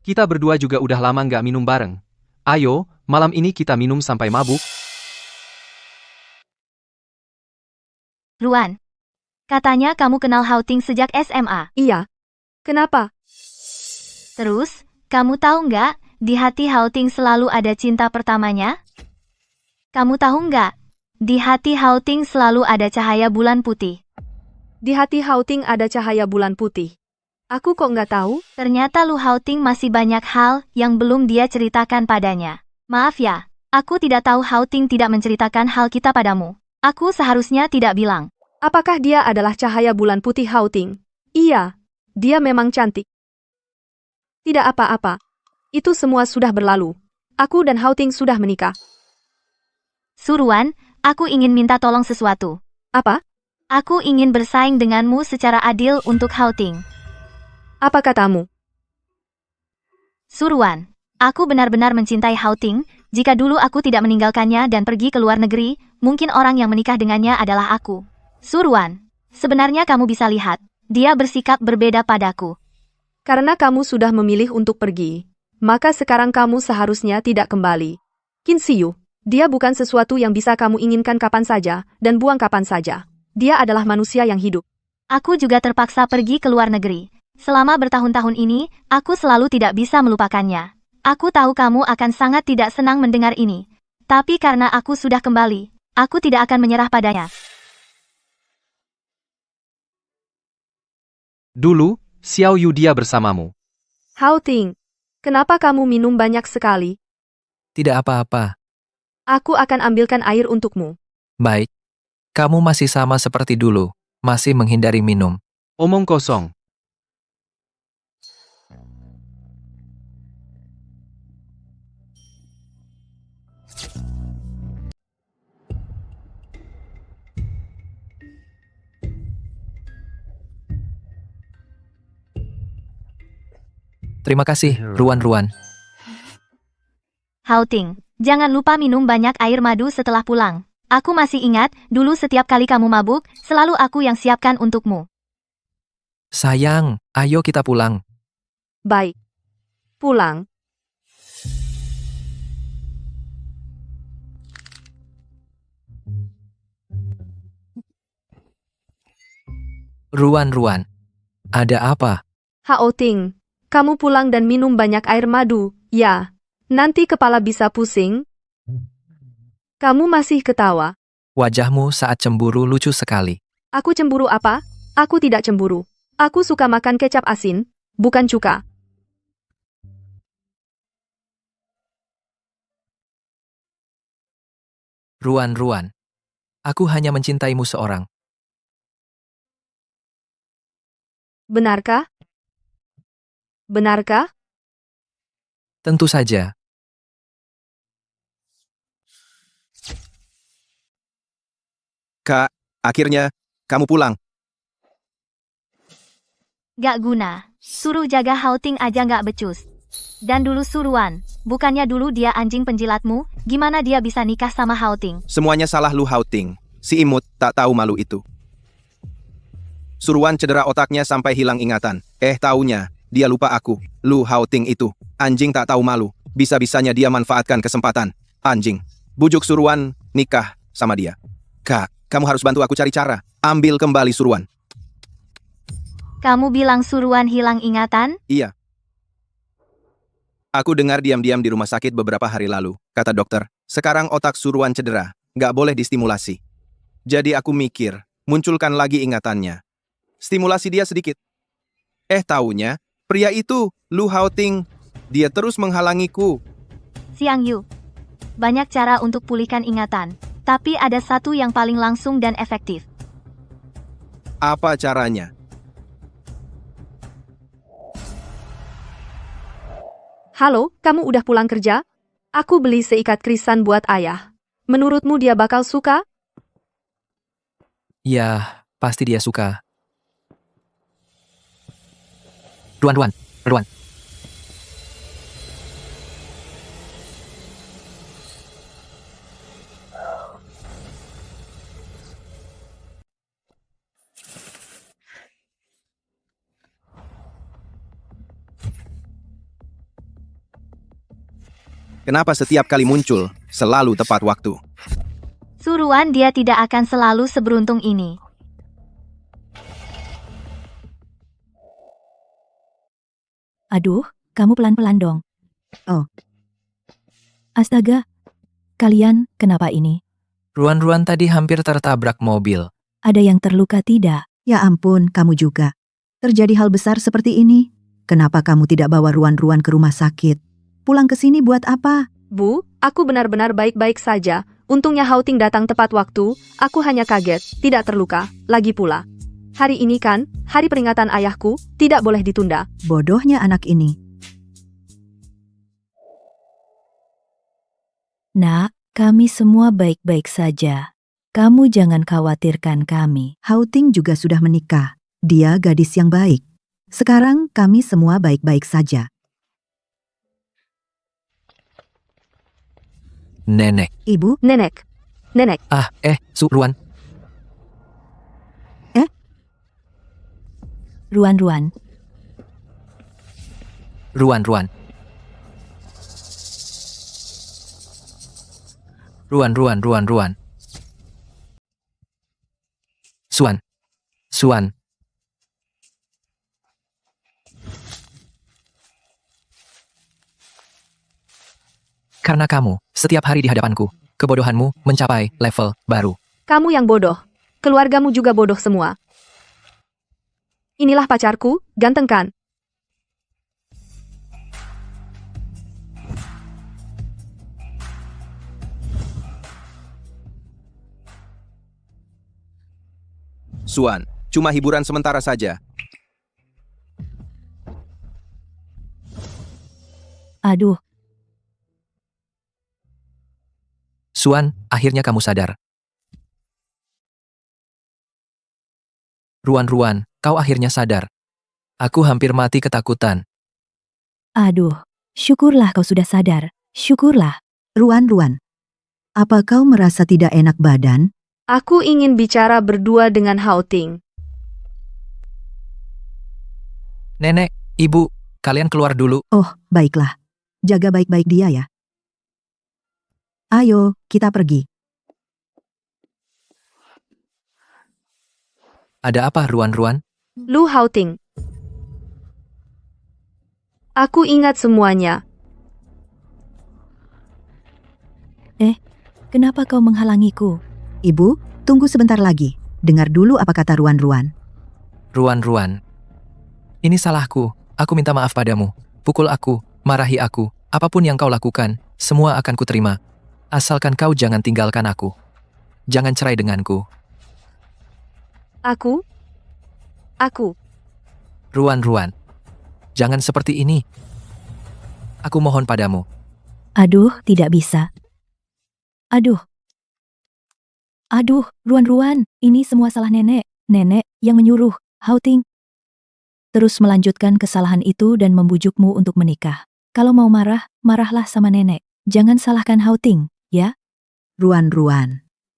Kita berdua juga udah lama nggak minum bareng. Ayo, malam ini kita minum sampai mabuk. Ruan. Katanya kamu kenal Hao-Ting sejak SMA. Iya. Kenapa? Terus, kamu tahu nggak, di hati Hao-Ting selalu ada cinta pertamanya? Kamu tahu nggak, di hati Hao-Ting selalu ada cahaya bulan putih. Di hati Hao-Ting ada cahaya bulan putih. Aku kok nggak tahu? Ternyata Lu Hao-Ting masih banyak hal yang belum dia ceritakan padanya. Maaf ya, aku tidak tahu Hao-Ting tidak menceritakan hal kita padamu. Aku seharusnya tidak bilang. Apakah dia adalah cahaya bulan putih Hao-Ting? Iya, dia memang cantik. Tidak apa-apa. Itu semua sudah berlalu. Aku dan Hao-Ting sudah menikah. Suruan, aku ingin minta tolong sesuatu. Apa? Aku ingin bersaing denganmu secara adil untuk Hao-Ting. Apa katamu? Suruan, aku benar-benar mencintai Hao-Ting. Jika dulu aku tidak meninggalkannya dan pergi ke luar negeri, mungkin orang yang menikah dengannya adalah aku. Suruan, sebenarnya kamu bisa lihat, dia bersikap berbeda padaku. Karena kamu sudah memilih untuk pergi, maka sekarang kamu seharusnya tidak kembali. Qin Siu, dia bukan sesuatu yang bisa kamu inginkan kapan saja dan buang kapan saja. Dia adalah manusia yang hidup. Aku juga terpaksa pergi ke luar negeri. Selama bertahun-tahun ini, aku selalu tidak bisa melupakannya. Aku tahu kamu akan sangat tidak senang mendengar ini. Tapi karena aku sudah kembali, aku tidak akan menyerah padanya. Dulu, Xiao Yu dia bersamamu. Hao Ting, kenapa kamu minum banyak sekali? Tidak apa-apa. Aku akan ambilkan air untukmu. Baik. Kamu masih sama seperti dulu, masih menghindari minum. Omong kosong. Terima kasih, Ruan-Ruan. Hao Ting, jangan lupa minum banyak air madu setelah pulang. Aku masih ingat, dulu setiap kali kamu mabuk, selalu aku yang siapkan untukmu. Sayang, ayo kita pulang. Baik. Pulang. Ruan-Ruan. Ada apa? Hao Ting, kamu pulang dan minum banyak air madu, ya. Nanti kepala bisa pusing. Kamu masih ketawa. Wajahmu saat cemburu lucu sekali. Aku cemburu apa? Aku tidak cemburu. Aku suka makan kecap asin, bukan cuka. Ruan-Ruan. Aku hanya mencintaimu seorang. Benarkah? Benarkah? Tentu saja. Kak, akhirnya, kamu pulang. Gak guna. Suruh jaga Hao Ting aja gak becus. Dan dulu Suruan, bukannya dulu dia anjing penjilatmu, gimana dia bisa nikah sama Hao Ting? Semuanya salah Lu Hao Ting. Si imut tak tahu malu itu. Suruan cedera otaknya sampai hilang ingatan. Taunya, dia lupa aku. Lu Hao Ting itu, anjing tak tahu malu. Bisa-bisanya dia manfaatkan kesempatan. Anjing. Bujuk Suruan, nikah sama dia. Kak, kamu harus bantu aku cari cara. Ambil kembali Suruan. Kamu bilang Suruan hilang ingatan? Iya. Aku dengar diam-diam di rumah sakit beberapa hari lalu. Kata dokter, sekarang otak Suruan cedera. Nggak boleh distimulasi. Jadi aku mikir, munculkan lagi ingatannya. Stimulasi dia sedikit. Taunya, pria itu, Lu Hao Ting, dia terus menghalangiku. Xiang Yu. Banyak cara untuk pulihkan ingatan, tapi ada satu yang paling langsung dan efektif. Apa caranya? Halo, kamu udah pulang kerja? Aku beli seikat krisan buat ayah. Menurutmu dia bakal suka? Ya, pasti dia suka. Ruan-Ruan. Ruan. Kenapa setiap kali muncul, selalu tepat waktu? Suruan dia tidak akan selalu seberuntung ini. Aduh, kamu pelan-pelan dong. Oh. Astaga. Kalian, kenapa ini? Ruan-Ruan tadi hampir tertabrak mobil. Ada yang terluka tidak? Ya ampun, kamu juga. Terjadi hal besar seperti ini. Kenapa kamu tidak bawa Ruan-Ruan ke rumah sakit? Pulang ke sini buat apa? Bu, aku benar-benar baik-baik saja. Untungnya Hao Ting datang tepat waktu. Aku hanya kaget, tidak terluka. Lagi pula. Hari ini kan, hari peringatan ayahku, tidak boleh ditunda. Bodohnya anak ini. Nak, kami semua baik-baik saja. Kamu jangan khawatirkan kami. Hao Ting juga sudah menikah. Dia gadis yang baik. Sekarang kami semua baik-baik saja. Nenek. Ibu? Nenek. Nenek. Suruan. Ruan-Ruan. Ruan-Ruan. Ruan. Suan. Karena kamu, setiap hari di hadapanku, kebodohanmu mencapai level baru. Kamu yang bodoh. Keluargamu juga bodoh semua. Inilah pacarku, ganteng kan? Suan, cuma hiburan sementara saja. Aduh, Suan, akhirnya kamu sadar. Ruan, kau akhirnya sadar. Aku hampir mati ketakutan. aduh. Syukurlah kau sudah sadar. Syukurlah. Ruan, apa kau merasa tidak enak badan? Aku ingin bicara berdua dengan Hao Ting. Nenek, ibu, kalian keluar dulu. Oh, baiklah. Jaga baik-baik dia ya. Ayo, kita pergi. Ada apa, Ruan? Lu Hao Ting. Aku ingat semuanya. Kenapa kau menghalangiku? Ibu, tunggu sebentar lagi. Dengar dulu apa kata Ruan. Ruan. Ini salahku. Aku minta maaf padamu. Pukul aku, marahi aku. Apapun yang kau lakukan, semua akan kuterima. Asalkan kau jangan tinggalkan aku. Jangan cerai denganku. Aku? Ruan. Jangan seperti ini. Aku mohon padamu. Aduh, tidak bisa. Aduh, Ruan, ini semua salah nenek. Nenek yang menyuruh Hao Ting terus melanjutkan kesalahan itu dan membujukmu untuk menikah. Kalau mau marah, marahlah sama nenek. Jangan salahkan Hao Ting, ya? Ruan,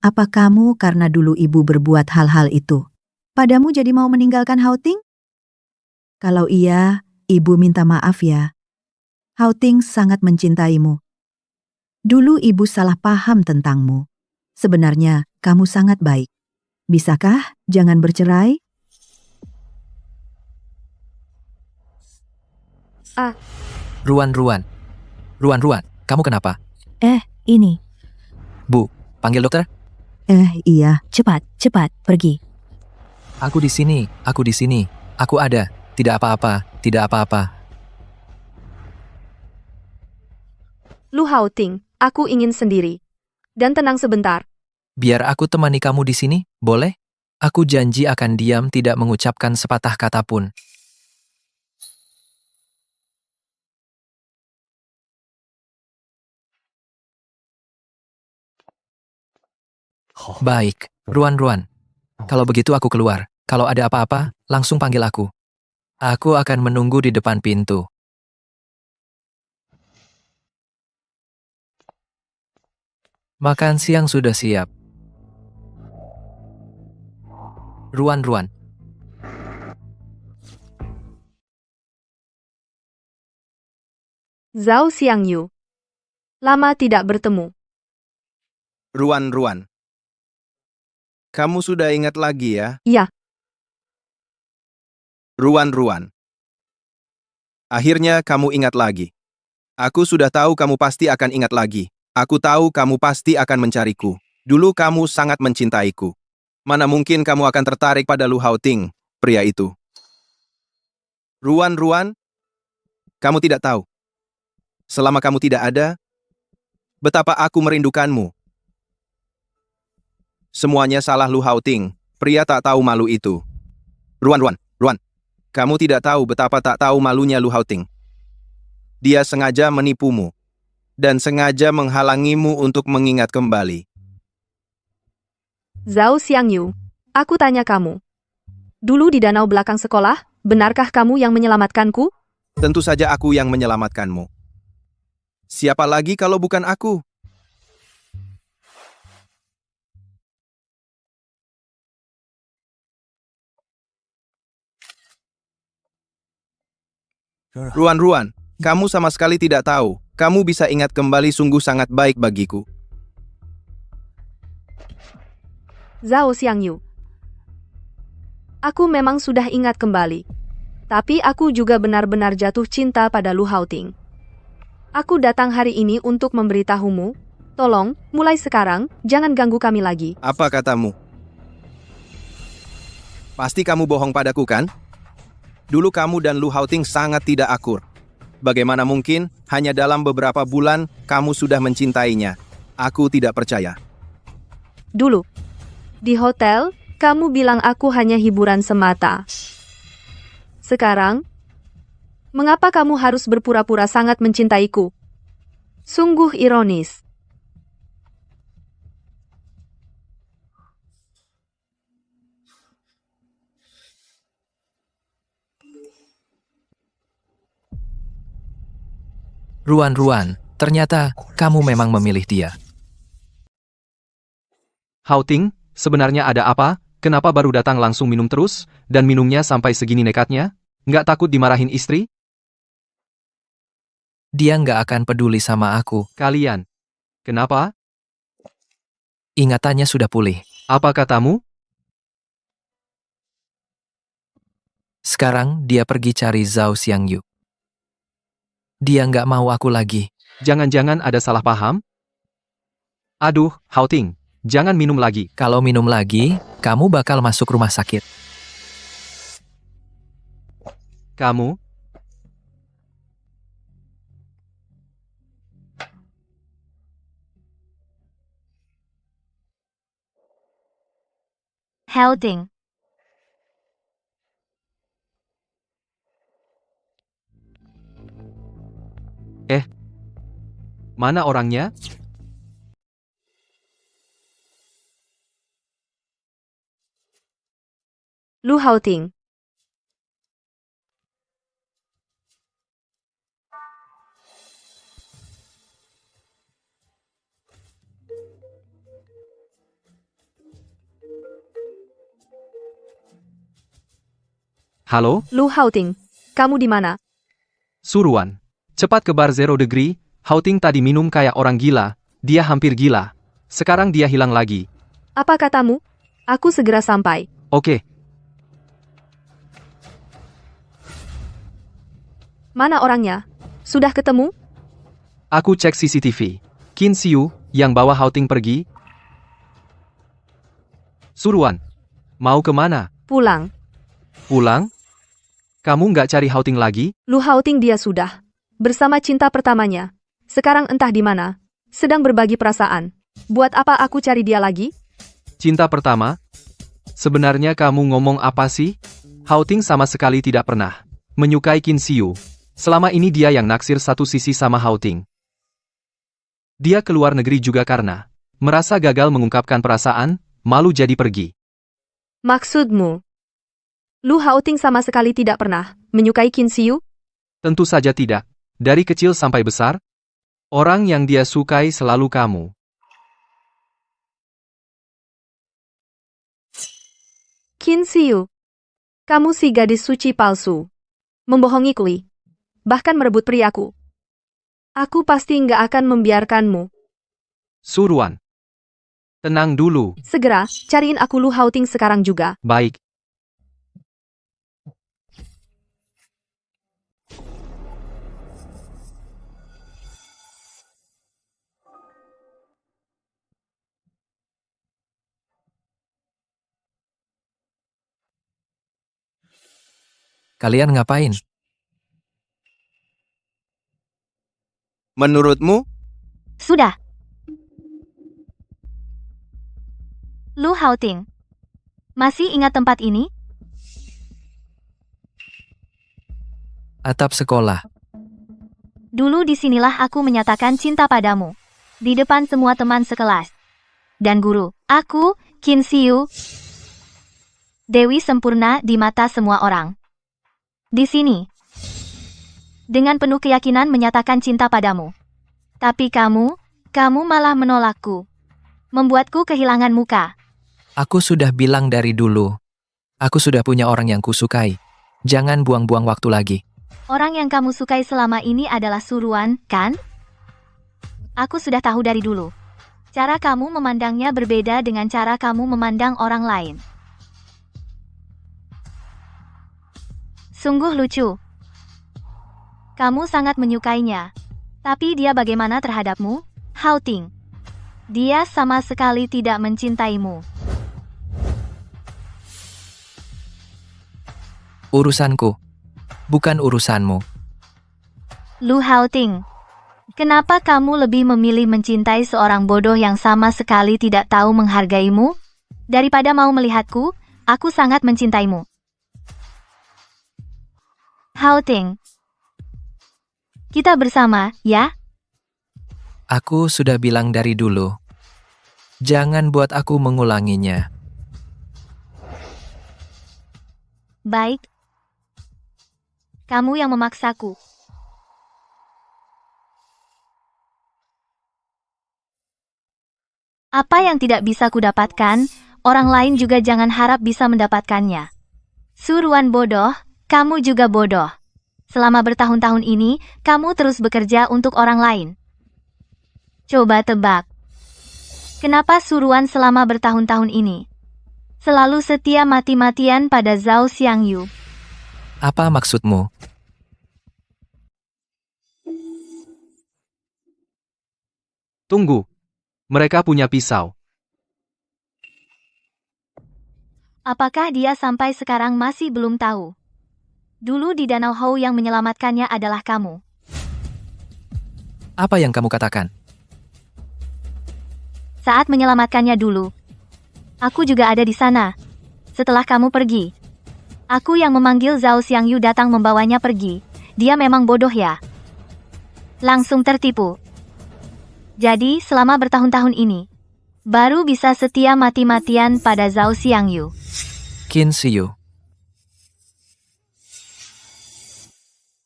apa kamu karena dulu ibu berbuat hal-hal itu? Padamu jadi mau meninggalkan Hao Ting? Kalau iya, ibu minta maaf ya. Hao Ting sangat mencintaimu. Dulu ibu salah paham tentangmu. Sebenarnya, kamu sangat baik. Bisakah jangan bercerai? Ruan, kamu kenapa? Ini. Bu, panggil dokter. Iya. Cepat, pergi. Aku di sini. Aku ada. Tidak apa-apa. Lu Hao Ting, aku ingin sendiri. Dan tenang sebentar. Biar aku temani kamu di sini, boleh? Aku janji akan diam tidak mengucapkan sepatah kata pun. Baik, Ruan. Kalau begitu aku keluar. Kalau ada apa-apa, langsung panggil aku. Aku akan menunggu di depan pintu. Makan siang sudah siap. Ruan. Zhao Xiangyu. Lama tidak bertemu. Ruan. Kamu sudah ingat lagi ya? Iya. Ruan. Akhirnya kamu ingat lagi. Aku sudah tahu kamu pasti akan ingat lagi. Aku tahu kamu pasti akan mencariku. Dulu kamu sangat mencintaiku. Mana mungkin kamu akan tertarik pada Lu Hao Ting, pria itu. Ruan, kamu tidak tahu. Selama kamu tidak ada, betapa aku merindukanmu. Semuanya salah Lu Hao Ting, pria tak tahu malu itu. Ruan, kamu tidak tahu betapa tak tahu malunya Lu Hao Ting. Dia sengaja menipumu dan sengaja menghalangimu untuk mengingat kembali. Zhao Xiangyu, aku tanya kamu. Dulu di danau belakang sekolah, benarkah kamu yang menyelamatkanku? Tentu saja aku yang menyelamatkanmu. Siapa lagi kalau bukan aku? Ruan, kamu sama sekali tidak tahu. Kamu bisa ingat kembali sungguh sangat baik bagiku. Zhao Xiangyu. Aku memang sudah ingat kembali. Tapi aku juga benar-benar jatuh cinta pada Lu Hao Ting. Aku datang hari ini untuk memberitahumu. Tolong, mulai sekarang, jangan ganggu kami lagi. Apa katamu? Pasti kamu bohong padaku kan? Dulu kamu dan Lu Haoting sangat tidak akur. Bagaimana mungkin hanya dalam beberapa bulan kamu sudah mencintainya? Aku tidak percaya. Dulu, di hotel, kamu bilang aku hanya hiburan semata. Sekarang, mengapa kamu harus berpura-pura sangat mencintaiku? Sungguh ironis. Ruan, ternyata kamu memang memilih dia. Haoting, sebenarnya ada apa? Kenapa baru datang langsung minum terus, dan minumnya sampai segini nekatnya? Nggak takut dimarahin istri? Dia nggak akan peduli sama aku. Kalian. Kenapa? Ingatannya sudah pulih. Apa katamu? Sekarang dia pergi cari Zhao Xiangyu. Dia nggak mau aku lagi. Jangan-jangan ada salah paham? Aduh, Haoting, jangan minum lagi. Kalau minum lagi, kamu bakal masuk rumah sakit. Kamu? Haoting. Mana orangnya? Lu Haoting. Halo? Lu Haoting, kamu di mana? Suruan. Cepat ke bar Zero Degree. Haoting tadi minum kayak orang gila. Dia hampir gila. Sekarang dia hilang lagi. Apa katamu? Aku segera sampai. Oke. Mana orangnya? Sudah ketemu? Aku cek CCTV. Qin Xiu, yang bawa Haoting pergi. Suruan. Mau kemana? Pulang. Pulang? Kamu nggak cari Haoting lagi? Lu Haoting dia sudah. Bersama cinta pertamanya. Sekarang entah di mana. Sedang berbagi perasaan. Buat apa aku cari dia lagi? Cinta pertama? Sebenarnya kamu ngomong apa sih? Haoting sama sekali tidak pernah menyukai Qin Xiu. Selama ini dia yang naksir satu sisi sama Haoting. Dia keluar negeri juga karena merasa gagal mengungkapkan perasaan, malu jadi pergi. Maksudmu? Lu Haoting sama sekali tidak pernah menyukai Qin Xiu? Tentu saja tidak. Dari kecil sampai besar, orang yang dia sukai selalu kamu. Qin Xiu. Kamu si gadis suci palsu. Membohongi Kui. Bahkan merebut priaku. Aku pasti nggak akan membiarkanmu. Suruan. Tenang dulu. Segera, cariin aku Lu Haoting sekarang juga. Baik. Kalian ngapain? Menurutmu? Sudah. Lu Haoting. Masih ingat tempat ini? Atap sekolah. Dulu disinilah aku menyatakan cinta padamu. Di depan semua teman sekelas. Dan guru. Aku, Qin Xiu. Dewi sempurna di mata semua orang. Di sini. Dengan penuh keyakinan menyatakan cinta padamu. Tapi kamu malah menolakku. Membuatku kehilangan muka. Aku sudah bilang dari dulu. Aku sudah punya orang yang kusukai. Jangan buang-buang waktu lagi. Orang yang kamu sukai selama ini adalah Suruan, kan? Aku sudah tahu dari dulu. Cara kamu memandangnya berbeda dengan cara kamu memandang orang lain. Sungguh lucu. Kamu sangat menyukainya. Tapi dia bagaimana terhadapmu? Haoting. Dia sama sekali tidak mencintaimu. Urusanku. Bukan urusanmu. Lu Haoting, kenapa kamu lebih memilih mencintai seorang bodoh yang sama sekali tidak tahu menghargaimu? Daripada mau melihatku, aku sangat mencintaimu. Haoting, kita bersama, ya? Aku sudah bilang dari dulu. Jangan buat aku mengulanginya. Baik. Kamu yang memaksaku. Apa yang tidak bisa kudapatkan, orang lain juga jangan harap bisa mendapatkannya. Suruhan bodoh, kamu juga bodoh. Selama bertahun-tahun ini, kamu terus bekerja untuk orang lain. Coba tebak. Kenapa Suruhan selama bertahun-tahun ini selalu setia mati-matian pada Zhao Xiangyu? Apa maksudmu? Tunggu. Mereka punya pisau. Apakah dia sampai sekarang masih belum tahu? Dulu di Danau Hou yang menyelamatkannya adalah kamu. Apa yang kamu katakan? Saat menyelamatkannya dulu, aku juga ada di sana. Setelah kamu pergi, aku yang memanggil Zhao Xiangyu datang membawanya pergi. Dia memang bodoh ya. Langsung tertipu. Jadi, selama bertahun-tahun ini, baru bisa setia mati-matian pada Zhao Xiangyu. Qin Siyu.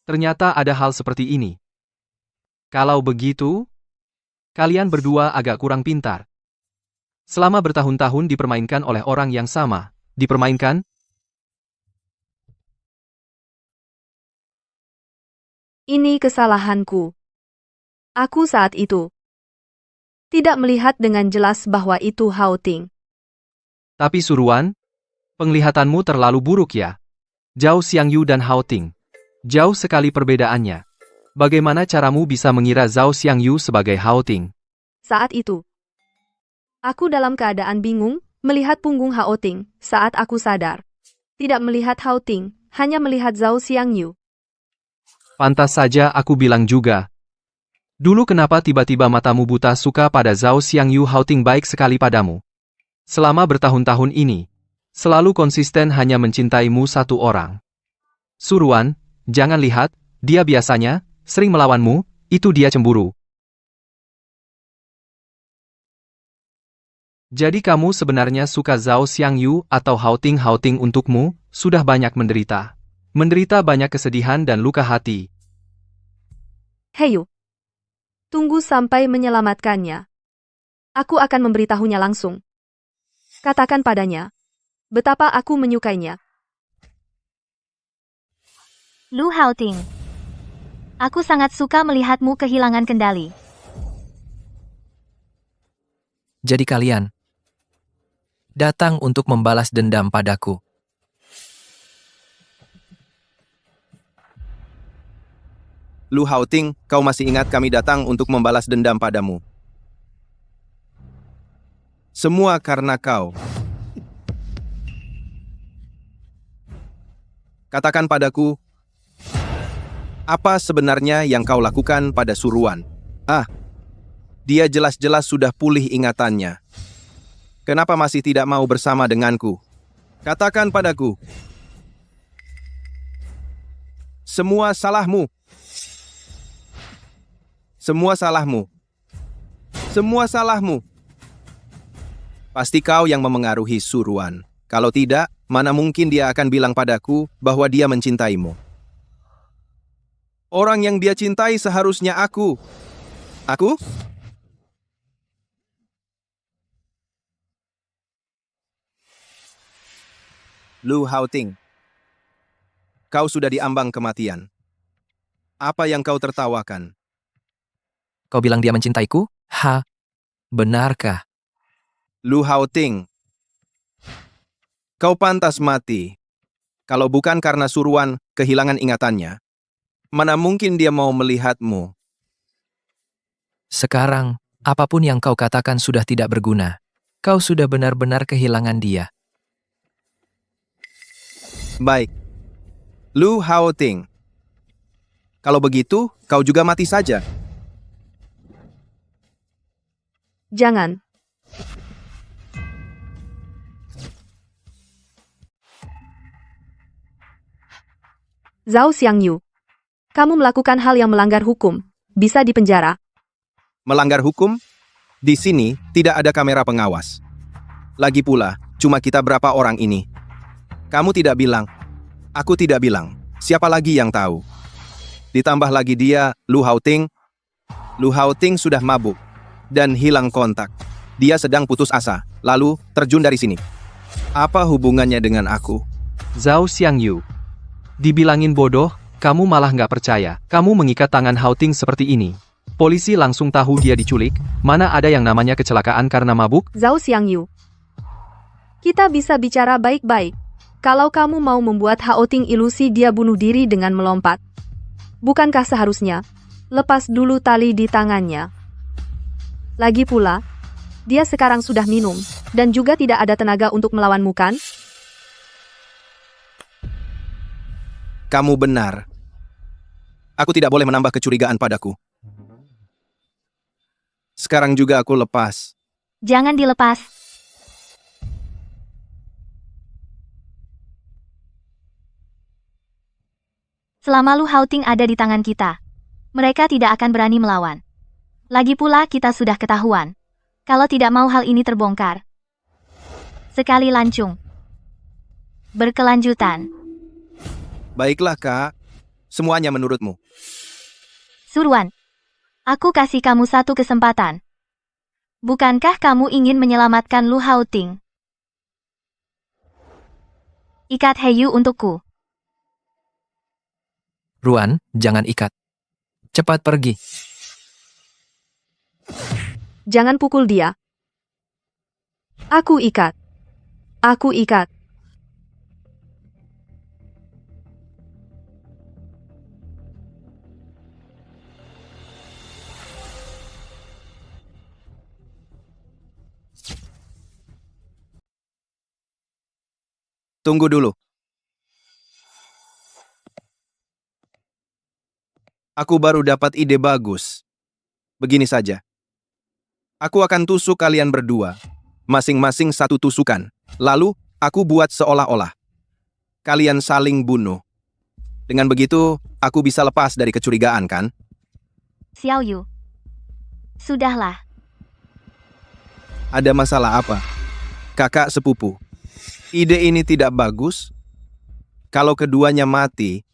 Ternyata ada hal seperti ini. Kalau begitu, kalian berdua agak kurang pintar. Selama bertahun-tahun dipermainkan oleh orang yang sama, dipermainkan? Ini kesalahanku. Aku saat itu tidak melihat dengan jelas bahwa itu Haoting. Tapi Suruhan, penglihatanmu terlalu buruk ya. Zhao Xiangyu dan Haoting. Jauh sekali perbedaannya. Bagaimana caramu bisa mengira Zhao Xiangyu sebagai Haoting? Saat itu, aku dalam keadaan bingung melihat punggung Haoting saat aku sadar. Tidak melihat Haoting, hanya melihat Zhao Xiangyu. Pantas saja aku bilang juga. Dulu kenapa tiba-tiba matamu buta suka pada Zhao Xiangyu? Haoting baik sekali padamu. Selama bertahun-tahun ini, selalu konsisten hanya mencintaimu satu orang. Suruhan, jangan lihat, dia biasanya sering melawanmu, itu dia cemburu. Jadi kamu sebenarnya suka Zhao Xiangyu atau Haoting? Haoting untukmu sudah banyak menderita. Menderita banyak kesedihan dan luka hati. Heyu, tunggu sampai menyelamatkannya. Aku akan memberitahunya langsung. Katakan padanya betapa aku menyukainya. Lu Haoting, aku sangat suka melihatmu kehilangan kendali. Jadi kalian datang untuk membalas dendam padaku. Lu Haoting, kau masih ingat kami datang untuk membalas dendam padamu. Semua karena kau. Katakan padaku, apa sebenarnya yang kau lakukan pada Suruhan? Dia jelas-jelas sudah pulih ingatannya. Kenapa masih tidak mau bersama denganku? Katakan padaku. Semua salahmu. Semua salahmu. Semua salahmu. Pasti kau yang memengaruhi Suruhan. Kalau tidak, mana mungkin dia akan bilang padaku bahwa dia mencintaimu. Orang yang dia cintai seharusnya aku. Aku? Lu Haoting, kau sudah diambang kematian. Apa yang kau tertawakan? Kau bilang dia mencintaiku? Benarkah? Lu Haoting, kau pantas mati. Kalau bukan karena Suruhan kehilangan ingatannya, mana mungkin dia mau melihatmu? Sekarang, apapun yang kau katakan sudah tidak berguna. Kau sudah benar-benar kehilangan dia. Baik. Lu Haoting, Kalau begitu, kau juga mati saja. Jangan. Zhao Xiangyu, kamu melakukan hal yang melanggar hukum, bisa dipenjara. Melanggar hukum? Di sini tidak ada kamera pengawas. Lagi pula, cuma kita berapa orang ini. Kamu tidak bilang, aku tidak bilang. Siapa lagi yang tahu? Ditambah lagi dia, Lu Haoting. Lu Haoting sudah mabuk dan hilang kontak. Dia sedang putus asa, lalu terjun dari sini. Apa hubungannya dengan aku? Zhao Xiangyu. Dibilangin bodoh, kamu malah nggak percaya. Kamu mengikat tangan Haoting seperti ini. Polisi langsung tahu dia diculik, mana ada yang namanya kecelakaan karena mabuk? Zhao Xiangyu, kita bisa bicara baik-baik. Kalau kamu mau membuat Haoting ilusi dia bunuh diri dengan melompat. Bukankah seharusnya lepas dulu tali di tangannya? Lagi pula, dia sekarang sudah minum, dan juga tidak ada tenaga untuk melawanmu kan? Kamu benar. Aku tidak boleh menambah kecurigaan padaku. Sekarang juga aku lepas. Jangan dilepas. Selama Lu Haoting ada di tangan kita, mereka tidak akan berani melawan. Lagi pula kita sudah ketahuan. Kalau tidak mau hal ini terbongkar. Sekali lancung. Berkelanjutan. Baiklah, Kak. Semuanya menurutmu. Suruan, aku kasih kamu satu kesempatan. Bukankah kamu ingin menyelamatkan Lu Haoting? Ikat Heyu untukku. Ruan, jangan ikat. Cepat pergi. Jangan pukul dia. Aku ikat. Aku ikat. Tunggu dulu. Aku baru dapat ide bagus. Begini saja. Aku akan tusuk kalian berdua. Masing-masing satu tusukan. Lalu, aku buat seolah-olah kalian saling bunuh. Dengan begitu, aku bisa lepas dari kecurigaan, kan? Xiao Yu. Sudahlah. Ada masalah apa? Kakak sepupu. Ide ini tidak bagus. Kalau keduanya mati,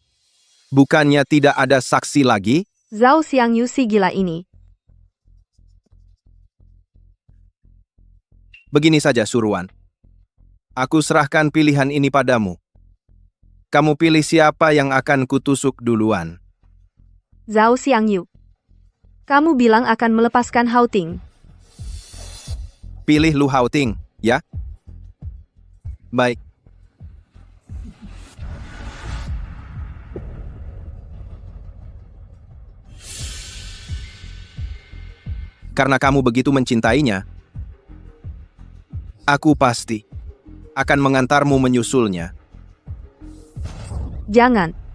bukannya tidak ada saksi lagi? Zhao Xiangyu si gila ini. Begini saja, Suruan. Aku serahkan pilihan ini padamu. Kamu pilih siapa yang akan kutusuk duluan. Zhao Xiangyu, kamu bilang akan melepaskan Haoting. Pilih Lu Haoting, ya? Baik. Karena kamu begitu mencintainya, aku pasti akan mengantarmu menyusulnya. Jangan.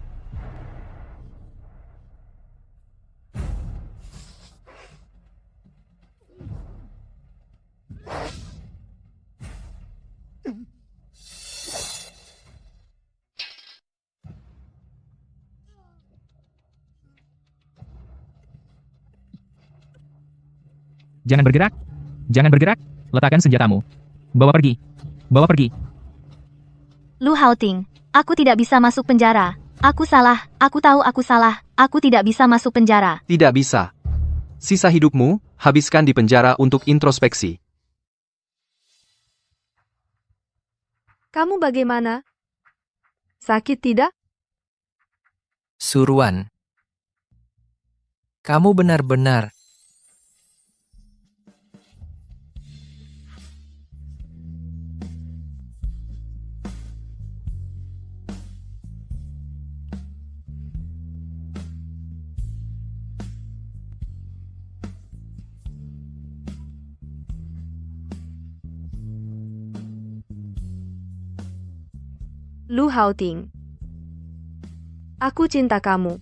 Jangan bergerak. Jangan bergerak. Letakkan senjatamu. Bawa pergi. Bawa pergi. Lu Haoting, aku tidak bisa masuk penjara. Aku salah. Aku tahu aku salah. Aku tidak bisa masuk penjara. Tidak bisa. Sisa hidupmu, habiskan di penjara untuk introspeksi. Kamu bagaimana? Sakit tidak? Suruan. Kamu benar-benar. Lu Haoting. Aku cinta kamu.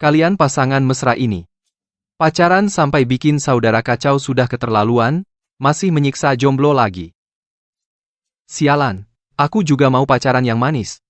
Kalian pasangan mesra ini. Pacaran sampai bikin saudara kacau sudah keterlaluan, masih menyiksa jomblo lagi. Sialan, aku juga mau pacaran yang manis.